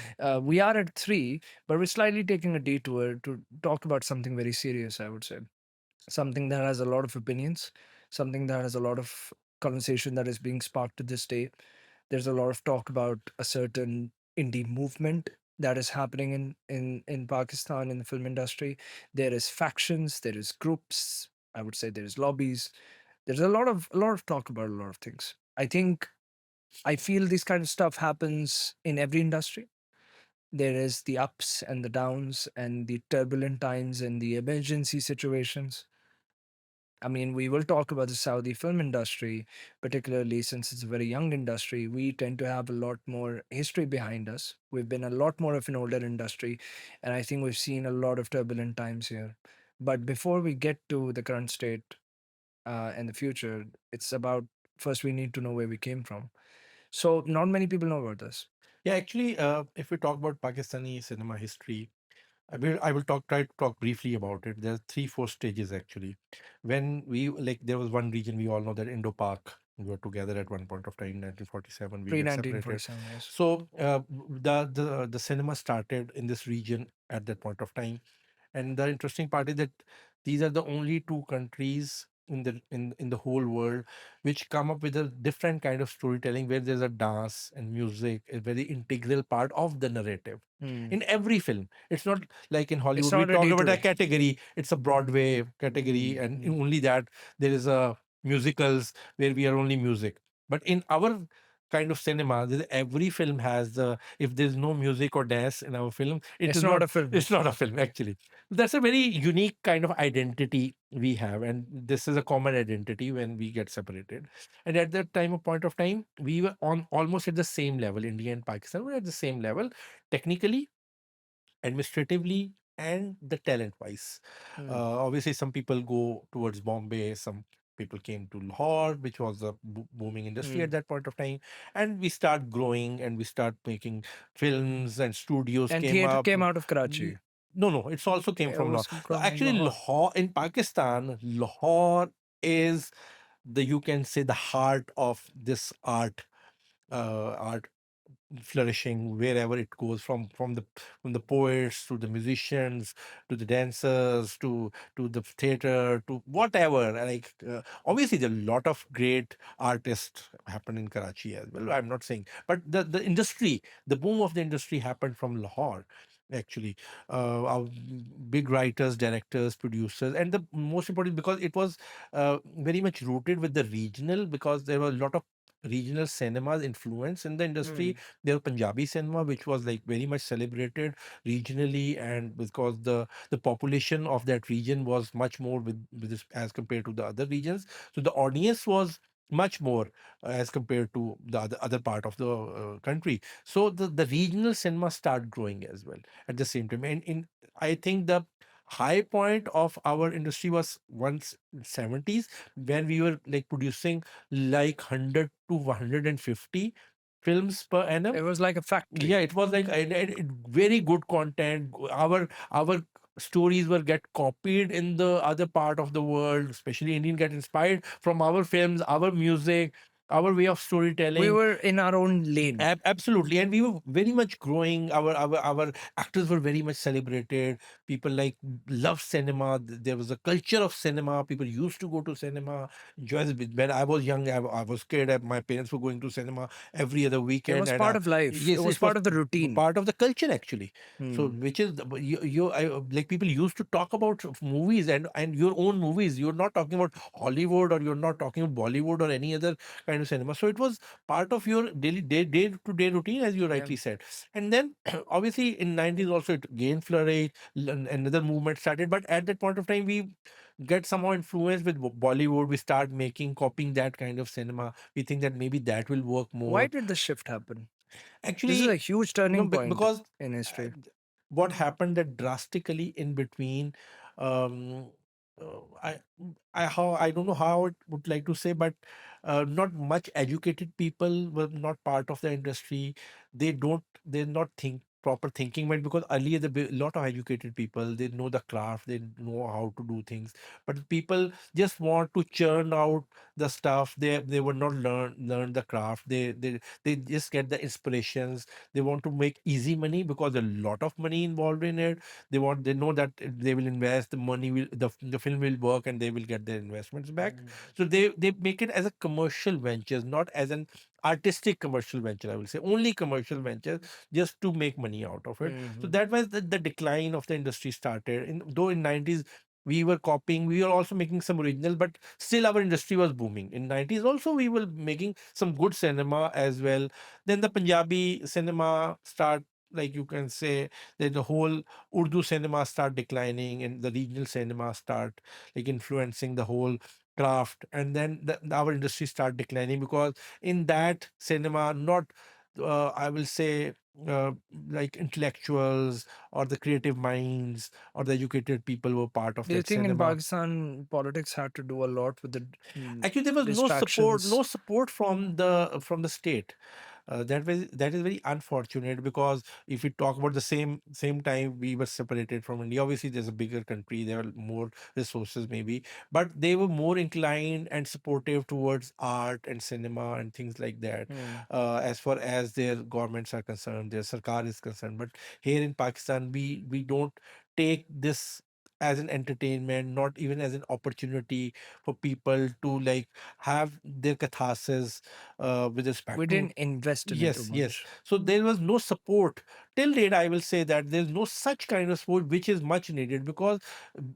we are at 3, but we're slightly taking a detour to talk about something very serious, I would say. Something that has a lot of opinions, something that has a lot of conversation that is being sparked to this day. There's a lot of talk about a certain indie movement that is happening in Pakistan in the film industry. There is factions, there is groups. I would say there is lobbies. There's a lot of talk about a lot of things. I feel this kind of stuff happens in every industry. There is the ups and the downs and the turbulent times and the emergency situations. I mean, we will talk about the Saudi film industry, particularly since it's a very young industry. We tend to have a lot more history behind us. We've been a lot more of an older industry, and I think we've seen a lot of turbulent times here. But before we get to the current state and the future, it's about first we need to know where we came from. So, not many people know about this. Yeah, actually, if we talk about Pakistani cinema history, I will try to talk briefly about it. There's three, four stages actually. When we like there was one region we all know that Indo-Pak. We were together at one point of time, 1947. We Pre get separated. 1947, yes. So the cinema started in this region at that point of time. And the interesting part is that these are the only two countries in the whole world which come up with a different kind of storytelling where there's a dance and music, a very integral part of the narrative Hmm. in every film. It's not like in It's Hollywood we not a talk about a detour. category. It's a Broadway category, and in only that there is a musicals where we are only music. But in our kind of cinema, every film has the if there's no music or dance in our film, it It's is not not a film. it's not a film actually. That's a very unique kind of identity we have, and this is a common identity when we get separated. And at that time of point of time, we were on almost at the same level. India and Pakistan were at the same level, technically, administratively, and the talent wise. Hmm. Obviously some people go towards Bombay, some people came to Lahore, which was a booming industry Hmm. at that point of time, and we start growing and we start making films and studios And came theater up. came out of N- Karachi. no, no, it's also came It from Lahore. was from Actually, Lahore. Lahore in Pakistan, Lahore is the you can say the heart of this art flourishing wherever it goes, from the poets to the musicians to the dancers to the theater to whatever. Like obviously there are a lot of great artists happen in Karachi as well, I'm not saying, but the industry, the boom of the industry happened from Lahore actually. Our big writers, directors, producers, and the most important because it was very much rooted with the regional, because there were a lot of regional cinemas influence in the industry. Hmm. There was Punjabi cinema, which was like very much celebrated regionally, and because the population of that region was much more with this as compared to the other regions, so the audience was much more as compared to the other part of the country. So the regional cinema start growing as well at the same time. And in I think the high point of our industry was once 70s, when we were like producing like 100 to 150 films per It annum. was like a Yeah, factory. it was like very good content. Our stories were get copied in the other part of the world, especially Indian, get inspired from our films, our music, our way of We storytelling. were in our own lane. Absolutely, and we were very much growing. Our actors were very much celebrated. People like love cinema. There was a culture of cinema. People used to go to cinema. Just when I was young, I was kid. My parents were going to cinema every other It weekend, was and part of life. It yes, was it part was of the routine. part of the culture actually. So, Hmm. which is like people used to talk about movies and your own movies. You're not talking about Hollywood, or you're not talking about Bollywood or any other kind of cinema. So it was part of your daily day to day routine, as you Yeah. rightly said. And then obviously in 90s also it gained flourish, another movement started. But at that point of time, we get somehow influenced with Bollywood. We start making copying that kind of cinema. We think that maybe that will work Why more. did the shift happen? This is a Actually, huge no, turning point because in history. what happened that drastically in between, um I I don't know how it would like to say, but not much educated people were not part of the industry. They're not think proper thinking mind, because earlier the lot of educated people, they know the craft, they know how to do things, but people just want to churn out the stuff. They would not learn the craft. They just get the inspirations. They want to make easy money because a lot of money involved in it. They know that if they will invest, the money will the film will work and they will get their investments back. So they make it as a commercial venture, not as an artistic commercial venture, I will say. Only commercial venture, just to make money out of it. So Mhm. that was the decline of the industry started. Though in 90s we were copying, we were also making some original, but still our industry was booming. In 90s also we were making some good cinema as well. Then the Punjabi cinema start, like you can say, that the whole Urdu cinema start declining and the regional cinema start like influencing the whole craft. And then our industry start declining, because in that cinema, not I will say, uh, like intellectuals or the creative minds or the educated people were part of Do you that think in cinema. Pakistan politics had to do a lot with the Actually, there was distractions? no support from the state. That is very unfortunate, because if we talk about the same time we were separated from India, obviously there's a bigger country, there are more resources maybe, but they were more inclined and supportive towards art and cinema and things like that, Hmm. as far as their governments are concerned, their sarkar is concerned. But here in Pakistan, we don't take this as an entertainment, not even as an opportunity for people to like have their catharsis with We respect to. didn't invest in it too Yes, yes. much. So there was no support till date. I will say that there's no such kind of support which is much needed, because,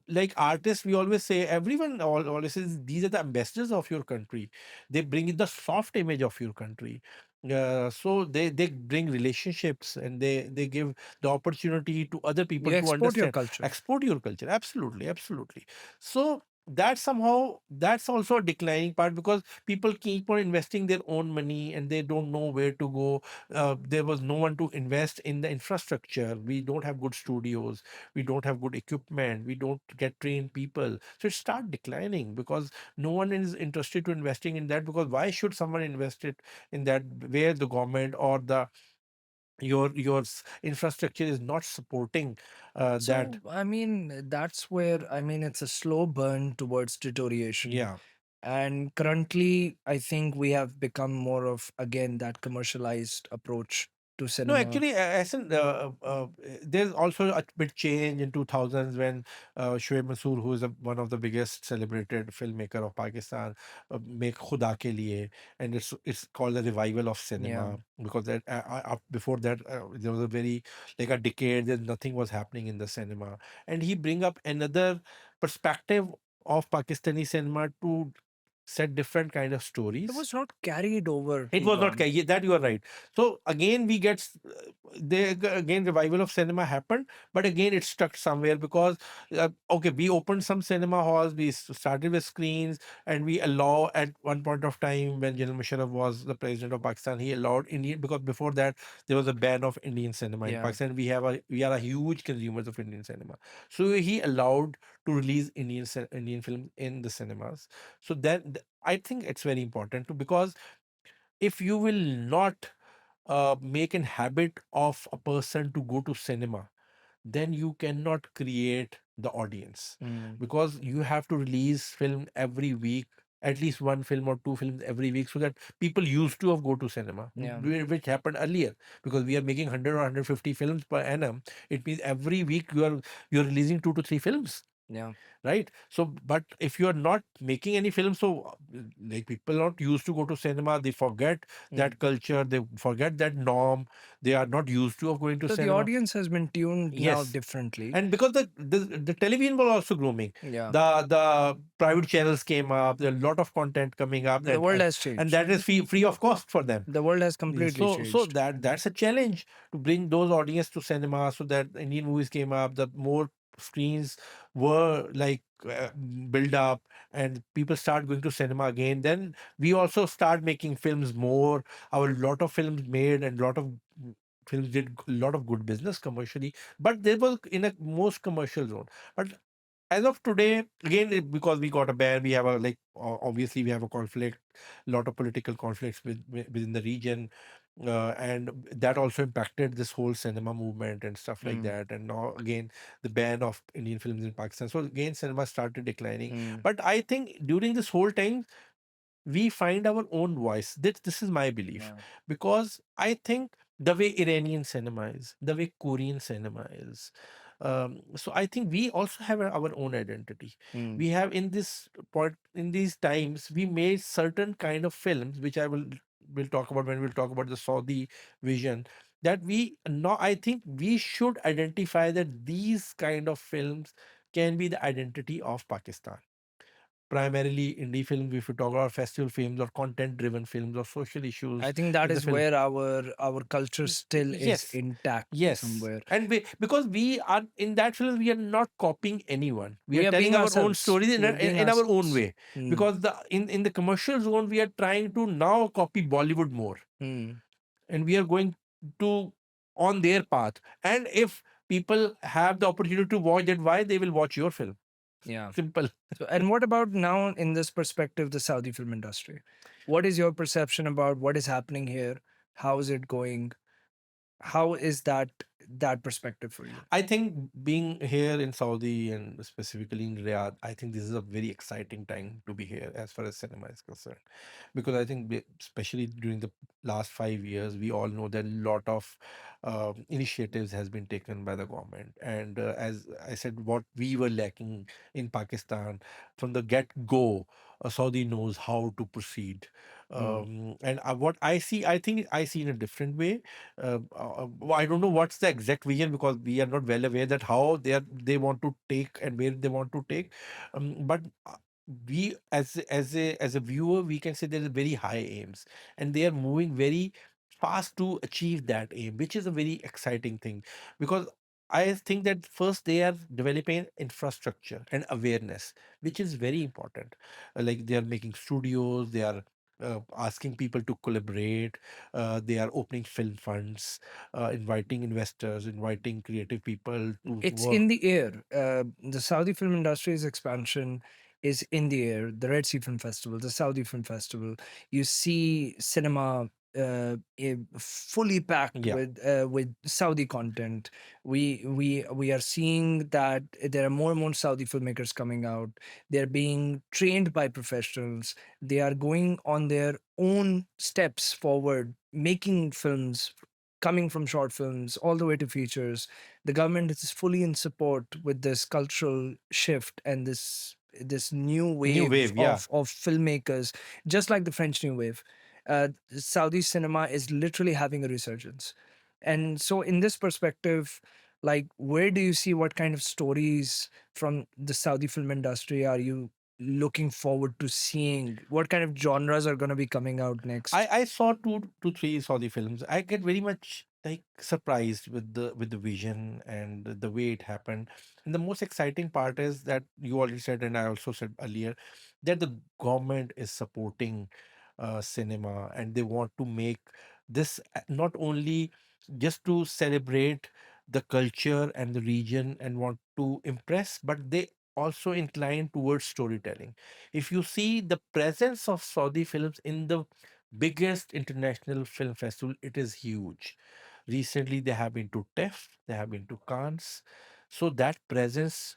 like artists, we always say, everyone always says these are the ambassadors of your country. They bring the soft image of your country. So they bring relationships, and they give the opportunity to other You people to export your understand, culture. export your culture. Absolutely, absolutely. So that's also a declining part, because people keep on investing their own money and they don't know where to go. There was no one to invest in the infrastructure. We don't have good studios, we don't have good equipment, we don't get trained people, so it start declining because no one is interested to investing in that. Because why should someone invest it in that, where the government or the infrastructure is not supporting that. So, I mean, that's where, I mean, it's a slow burn towards deterioration. Yeah. And currently, I think we have become more of, again, that commercialized approach to No, cinema. actually, as in, there's also a bit change in 2000s when Shoaib Mansoor, who is one of the biggest celebrated filmmaker of Pakistan, make Khuda Ke Liye, and it's called the revival of Yeah. cinema, because that before that there was a very, like a decade that nothing was happening in the cinema, and he bring up another perspective of Pakistani cinema to set different kind of It stories. was not carried over It too was not long. that you are right. So again, we get again revival of cinema happened, but again it stuck somewhere, because okay, we opened some cinema halls, we started with screens, and we allow at one point of time when General Musharraf was the president of Pakistan, he allowed Indian, because before that there was a ban of Indian cinema in Yeah. Pakistan. We are a huge consumers of Indian cinema, so he allowed to release Indian film in the cinemas. So then I think it's very important to, because if you will not make an habit of a person to go to cinema, then you cannot create the audience, Mm. because you have to release film every week, at least one film or two films every week, so that people used to have go to cinema, Yeah. which happened earlier, because we are making 100 or 150 films per annum. It means every week you're releasing 2 to 3 films, Yeah. right? So but if you are not making any film, so like people not used to go to cinema, they forget Mm. that culture, they forget that norm, they are not used to of going to So the cinema. audience has been tuned now Yes, differently. and because the television was also grooming, Yeah. the private channels came up, there are a lot of content coming up, The world has and changed. that is free of cost for them. The world has Yeah, completely so changed. that's a challenge to bring those audience to cinema, so that Indian movies came up, the more screens were like build up, and people start going to cinema again. Then we also start making films more. Our lot of films made, and lot of films did a lot of good business commercially, but they were in a most commercial zone. But as of today, again, because we got a ban, we have a like obviously we have a conflict, lot of political conflicts within the region, and that also impacted this whole cinema movement and stuff like Mm, that. And now again, the ban of Indian films in Pakistan. So again, cinema started declining. mm, But I think during this whole time, we find our own voice. This is my belief, yeah. because I think the way Iranian cinema is, the way Korean cinema is. So I think we also have our own identity. Mm, We have in this point in these times we made certain kind of films, which I will talk about when we'll talk about the Saudi vision. That we now I think we should identify that these kind of films can be the identity of Pakistan, primarily indie films, if you talk about festival films or content driven films or social I issues think that in the is film. where our culture still is Yes, intact yes. somewhere. And because we are in that film, we are not copying anyone. We are We are telling being our own ourselves. stories We are being in our own ourselves. way. Mm, Because in the commercial zone, we are trying to now copy Bollywood more, mm, and we are going to on their path. And if people have the opportunity to watch that, why they will watch your film? yeah. Simple. So, and what about now in this perspective, the Saudi film industry? What is your perception about what is happening here? How is it going? How is that perspective for you? I think being here in Saudi and specifically in Riyadh, I think this is a very exciting time to be here as far as cinema is concerned. Because I think, especially during the last 5 years, we all know that a lot of initiatives has been taken by the government. And as I said, what we were lacking in Pakistan from the get go, Saudi knows how to proceed. Mm. And what I see, I think I see in a different way. I don't know what's the exact vision, because we are not well aware that how they want to take and where they want to take. But we as a viewer, we can say there is very high aims, and they are moving very fast to achieve that aim, which is a very exciting thing, because I think that first they are developing infrastructure and awareness, which is very important. Like they are making studios, they are asking people to collaborate, they are opening film funds, inviting investors, inviting creative people to It's work. in the air. The Saudi film industry's expansion is in the air. The Red Sea Film Festival, the Saudi Film Festival. You see cinema fully packed Yeah, with Saudi content. We are seeing that there are more and more Saudi filmmakers coming out. They're being trained by professionals. They are going on their own steps forward, making films, coming from short films all the way to features. The government is fully in support with this cultural shift and this new new wave wave. Yeah, of filmmakers, just like the French New Wave. Saudi cinema is literally having a resurgence. And so, in this perspective, like, where do you see what kind of stories from the Saudi film industry are you looking forward to seeing? What kind of genres are going to be coming out next? I saw two to three Saudi films. I get very much like surprised with the vision and the way it happened. And the most exciting part is that you already said, and I also said earlier, that the government is supporting cinema, and they want to make this not only just to celebrate the culture and the region and want to impress, but they also incline towards storytelling. If you see the presence of Saudi films in the biggest international film festival, it is huge. Recently, they have been to TEF, they have been to Cannes. So that presence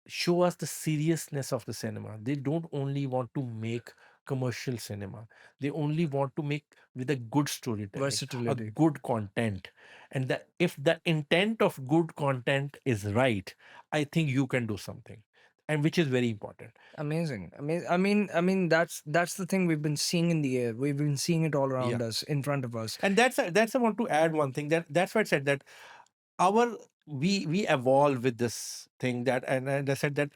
show us the seriousness of the cinema. They don't only want to make commercial cinema. They only want to make with a good storytelling, a Versatility. good content. And that if the intent of good content is right, I think you can do something. And which is very important. Amazing. I mean, that's the thing we've been seeing in the air. We've been seeing it all Yeah. around us, in front of us. And that's I want to add one thing, that's why I said that our we evolve with this thing, that and I said that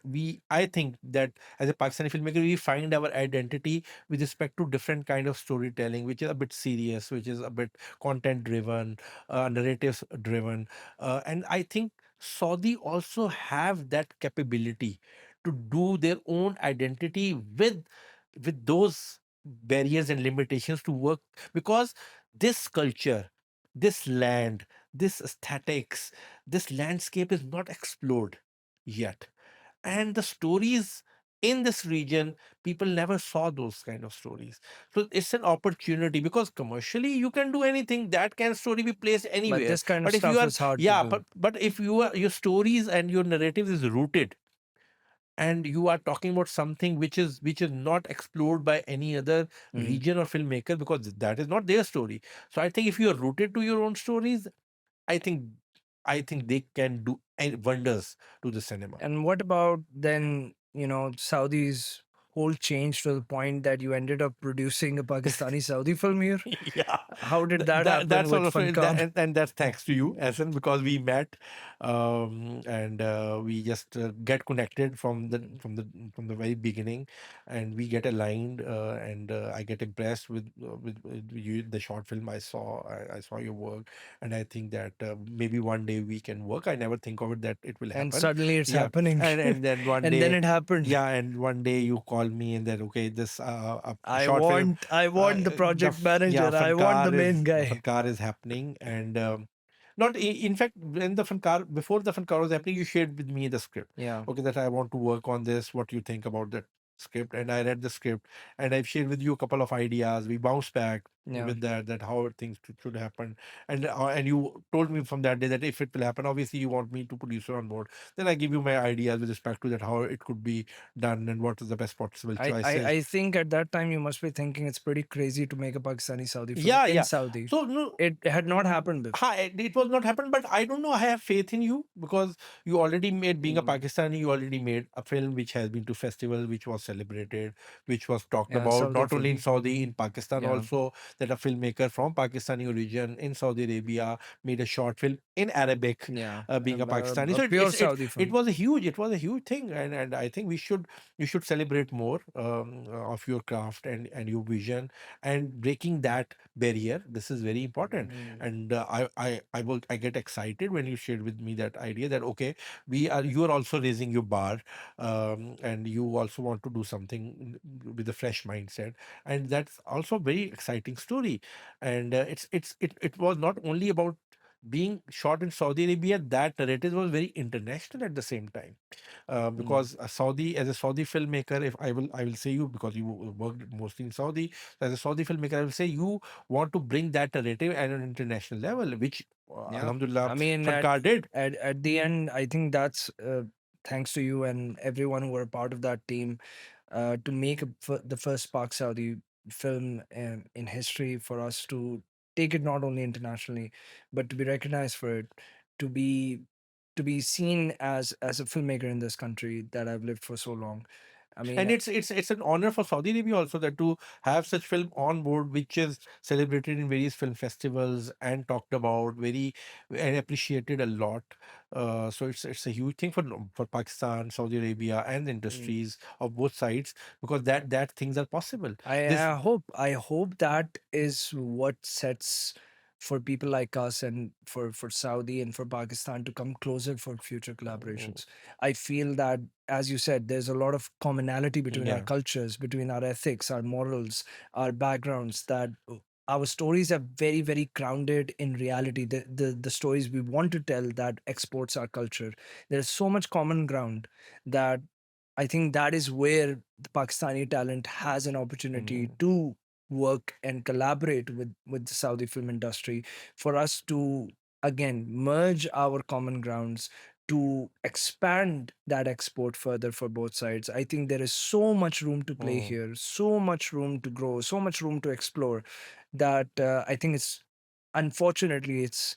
I think that as a Pakistani filmmaker, we find our identity with respect to different kind of storytelling, which is a bit serious, which is a bit content driven, narratives driven, and I think Saudi also have that capability to do their own identity with those barriers and limitations to work, because this culture, this land, this aesthetics, this landscape is not explored yet. and the stories in this region, people never saw those kind of stories. So it's an opportunity, because commercially you can do anything, that can story be placed But anywhere. this kind of But if you stuff are, is hard to yeah, do. but if you are, your stories and your narrative is rooted, and you are talking about something which is not explored by any other Mm. region or filmmaker, because that is not their story. So I think if you are rooted to your own stories, i think I think they can do wonders to the cinema. And what about then, Saudi's whole change to the point that you ended up producing a Pakistani Saudi film here? Yeah, How did that happen that's with also that, Funkan? and that's thanks to you, Asan, because we met, and we just get connected from the very beginning, and we get aligned, and I get impressed with you, the short film I saw your work, and I think that maybe one day we can work. I never think of it that it will And happen. suddenly it's Yeah, happening. and then one And then day, it happened. yeah, and one day you call me and then, okay, this a I short film, want I want the project yeah, manager. I want the main guy. Fankar is happening, and not in fact, when the Fankar, before the Fankar was happening, you shared with me the script. Yeah. Okay, that I want to work on this. What do you think about that script? And I read the script, and I've shared with you a couple of ideas. We bounced back Yeah. with that how things should happen, and you told me from that day that if it will happen, obviously you want me to producer on board. Then I give you my ideas with respect to that how it could be done and what is the best possible I, I, choices. I think at that time you must be thinking it's pretty crazy to make a Pakistani Saudi film Yeah, in yeah. Saudi. So no, It had not happened before. it was not happened, but I don't know. I have faith in you, because you already made, being a Mm. Pakistani, you already made a film which has been to festival, which was celebrated, which was talked Yeah, about Saudi not only film. in Saudi, in Pakistan Yeah. also. That a filmmaker from Pakistani origin in Saudi Arabia made a short film in Arabic, Yeah. being a Pakistani. A So pure Saudi it film. was a huge thing, and I think you should celebrate more of your craft and your vision, and breaking that barrier. This is very important. Mm. And I get excited when you shared with me that idea that, okay, you are also raising your bar, and you also want to do something with a fresh mindset, and that's also a very exciting story. And it was not only about being shot in Saudi Arabia. That narrative was very international at the same time, Mm. because as a Saudi filmmaker, if I will say you, because you worked mostly in Saudi, as a Saudi filmmaker, I will say you want to bring that narrative at an international level, which Yeah. Alhamdulillah I mean, Fankar did. at the end, I think that's thanks to you and everyone who were part of that team to make the first Pak Saudi film in history for us to take it not only internationally, but to be recognized for it, to be to be seen as a filmmaker in this country that I've lived for so long. I And mean, it's an honor for Saudi Arabia also, that to have such film on board, which is celebrated in various film festivals and talked about very and appreciated a lot. So it's a huge thing for Pakistan, Saudi Arabia, and the mm, industries of both sides, because that things are possible. This I hope that is what sets for people like us and for Saudi and for Pakistan to come closer for future Mm, collaborations. I feel that, as you said, there's a lot of commonality between our yeah. cultures, between our ethics, our morals, our backgrounds. That our stories are very, very grounded in reality. The stories we want to tell that exports our culture. There's so much common ground that I think that is where the Pakistani talent has an opportunity Mm, to work and collaborate with the Saudi film industry for us to again merge our common grounds to expand that export further for both sides. I think there is so much room to play mm, here, so much room to grow, so much room to explore that I think it's unfortunately it's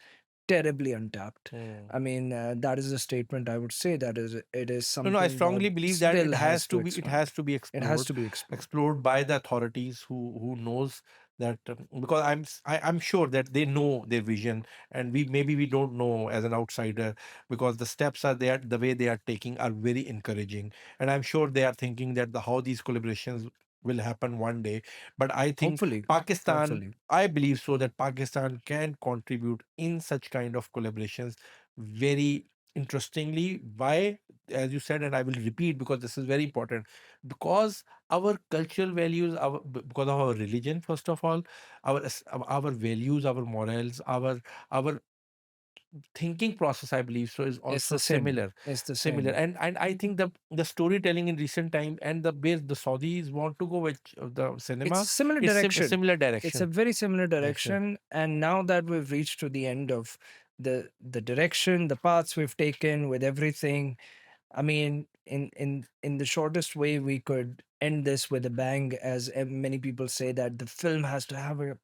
terribly untapped. mm. I mean, that is a statement I would say that it is No, no, I something that strongly believe that still has to it expand. has to be It has to be explored. explored by the authorities who knows that, because I'm sure that they know their vision, and we don't know as an outsider, because the steps are there, the way they are taking are very encouraging, and I'm sure they are thinking that how these collaborations will happen one day. But I think Hopefully, Pakistan, hopefully. I believe so that Pakistan can contribute in such kind of collaborations very interestingly. Why? As you said, and I will repeat, because this is very important, because our cultural values, because of our religion, first of all, our values, our morals, our thinking process, I believe so, is It's also the same. similar. It's the Similar. same. And I think the storytelling in recent time and the way the Saudis want to go with the It's cinema, a similar it's direction. similar It's a direction. very similar Direction. direction. And now that we've reached to the end of the direction, the paths we've taken with everything, I mean, in the shortest way we could end this with a bang, as many people say that the film has to have a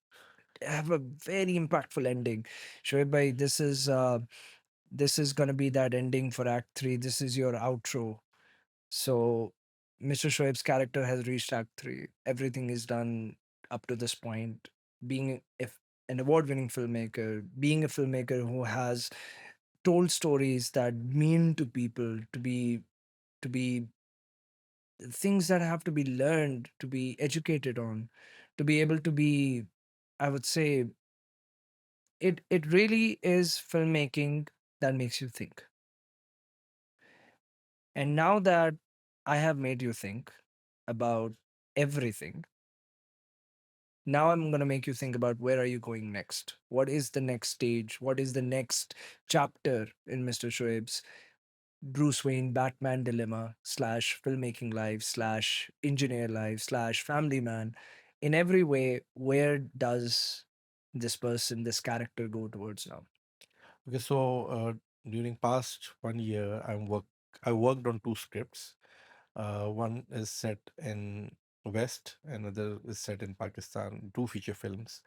very impactful ending. Shoaib bhai, this is gonna be that ending for Act Three. This is your outro. So, Mr. Shoaib's character has reached Act Three. Everything is done up to this point. Being if an award-winning filmmaker, being a filmmaker who has told stories that mean to people, to be things that have to be learned, to be educated on, to be able to be, I would say, it really is filmmaking that makes you think. And now that I have made you think about everything, now I'm going to make you think about where are you going next? What is the next stage? What is the next chapter in Mr. Shoaib's Bruce Wayne Batman dilemma slash filmmaking life slash engineer life slash family man? In every way, where does this person, this character go towards now? Okay, so during past 1 year, I worked on two scripts. One is set in West, another is set in Pakistan. Two feature films,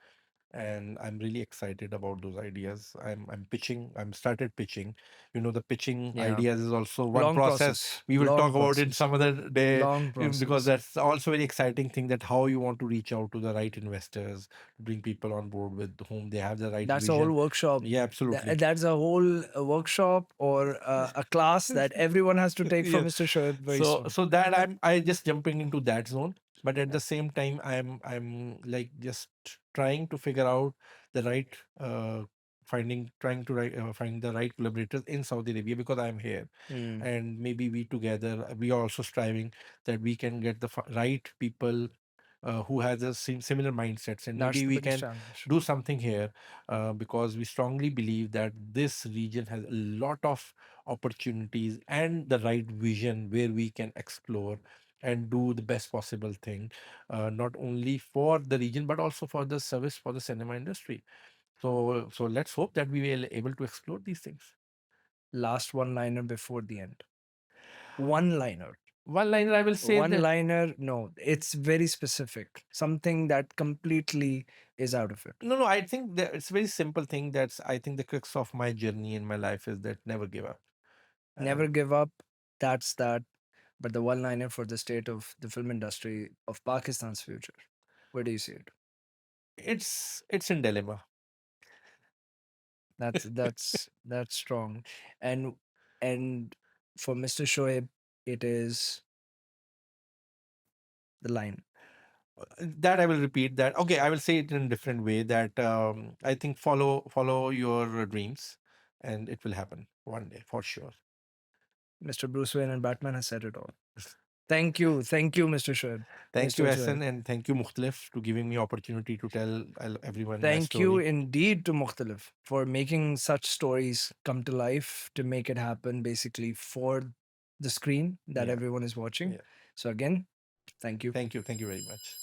and I'm really excited about those ideas. I'm pitching. I'm started pitching. The pitching Yeah. ideas is also one Long process. process. We will talk Long about it process. some other day, Long because process. that's also very exciting thing, that how you want to reach out to the right investors, bring people on board with whom they have the right That's a whole vision. workshop. Yeah, absolutely. That's a whole workshop or a class that everyone has to take from Yes. Mr. Shoaib very So soon. so that I just jumping into that zone, but at the same time I'm like just trying to figure out the right finding trying to find the right collaborators in Saudi Arabia, because I'm here, Hmm. and maybe we together, we are also striving that we can get the right people who has a similar mindsets, and That's maybe the we biggest can challenge. do something here, because we strongly believe that this region has a lot of opportunities and the right vision where we can explore and do the best possible thing, not only for the region but also for the service for the cinema industry. So let's hope that we will able to explore these things. Last one liner before the end. One liner. One liner I will say One that, liner. No, it's very specific. Something that completely is out of it. no, I think that it's a very simple thing. That's, I think, the crux of my journey in my life is that never give up. Never And give up. That's that. But the one liner for the state of the film industry of Pakistan's future. Where do you see it? it's in dilemma. That's strong. And and for Mr. Shoaib, it is the line. That I will repeat that. Okay, I will say it in a different way. That I think follow your dreams, and it will happen one day for sure. Mr. Bruce Wayne and Batman has said it all. Thank you, Mr. Shoaib. Thank you, Mr. Shoaib. Hassan, and thank you, Mukhtalif, to giving me opportunity to tell everyone my Thank you story. indeed to Mukhtalif for making such stories come to life, to make it happen basically for the screen that Yeah, everyone is watching. yeah. So again, thank you. Thank you very much.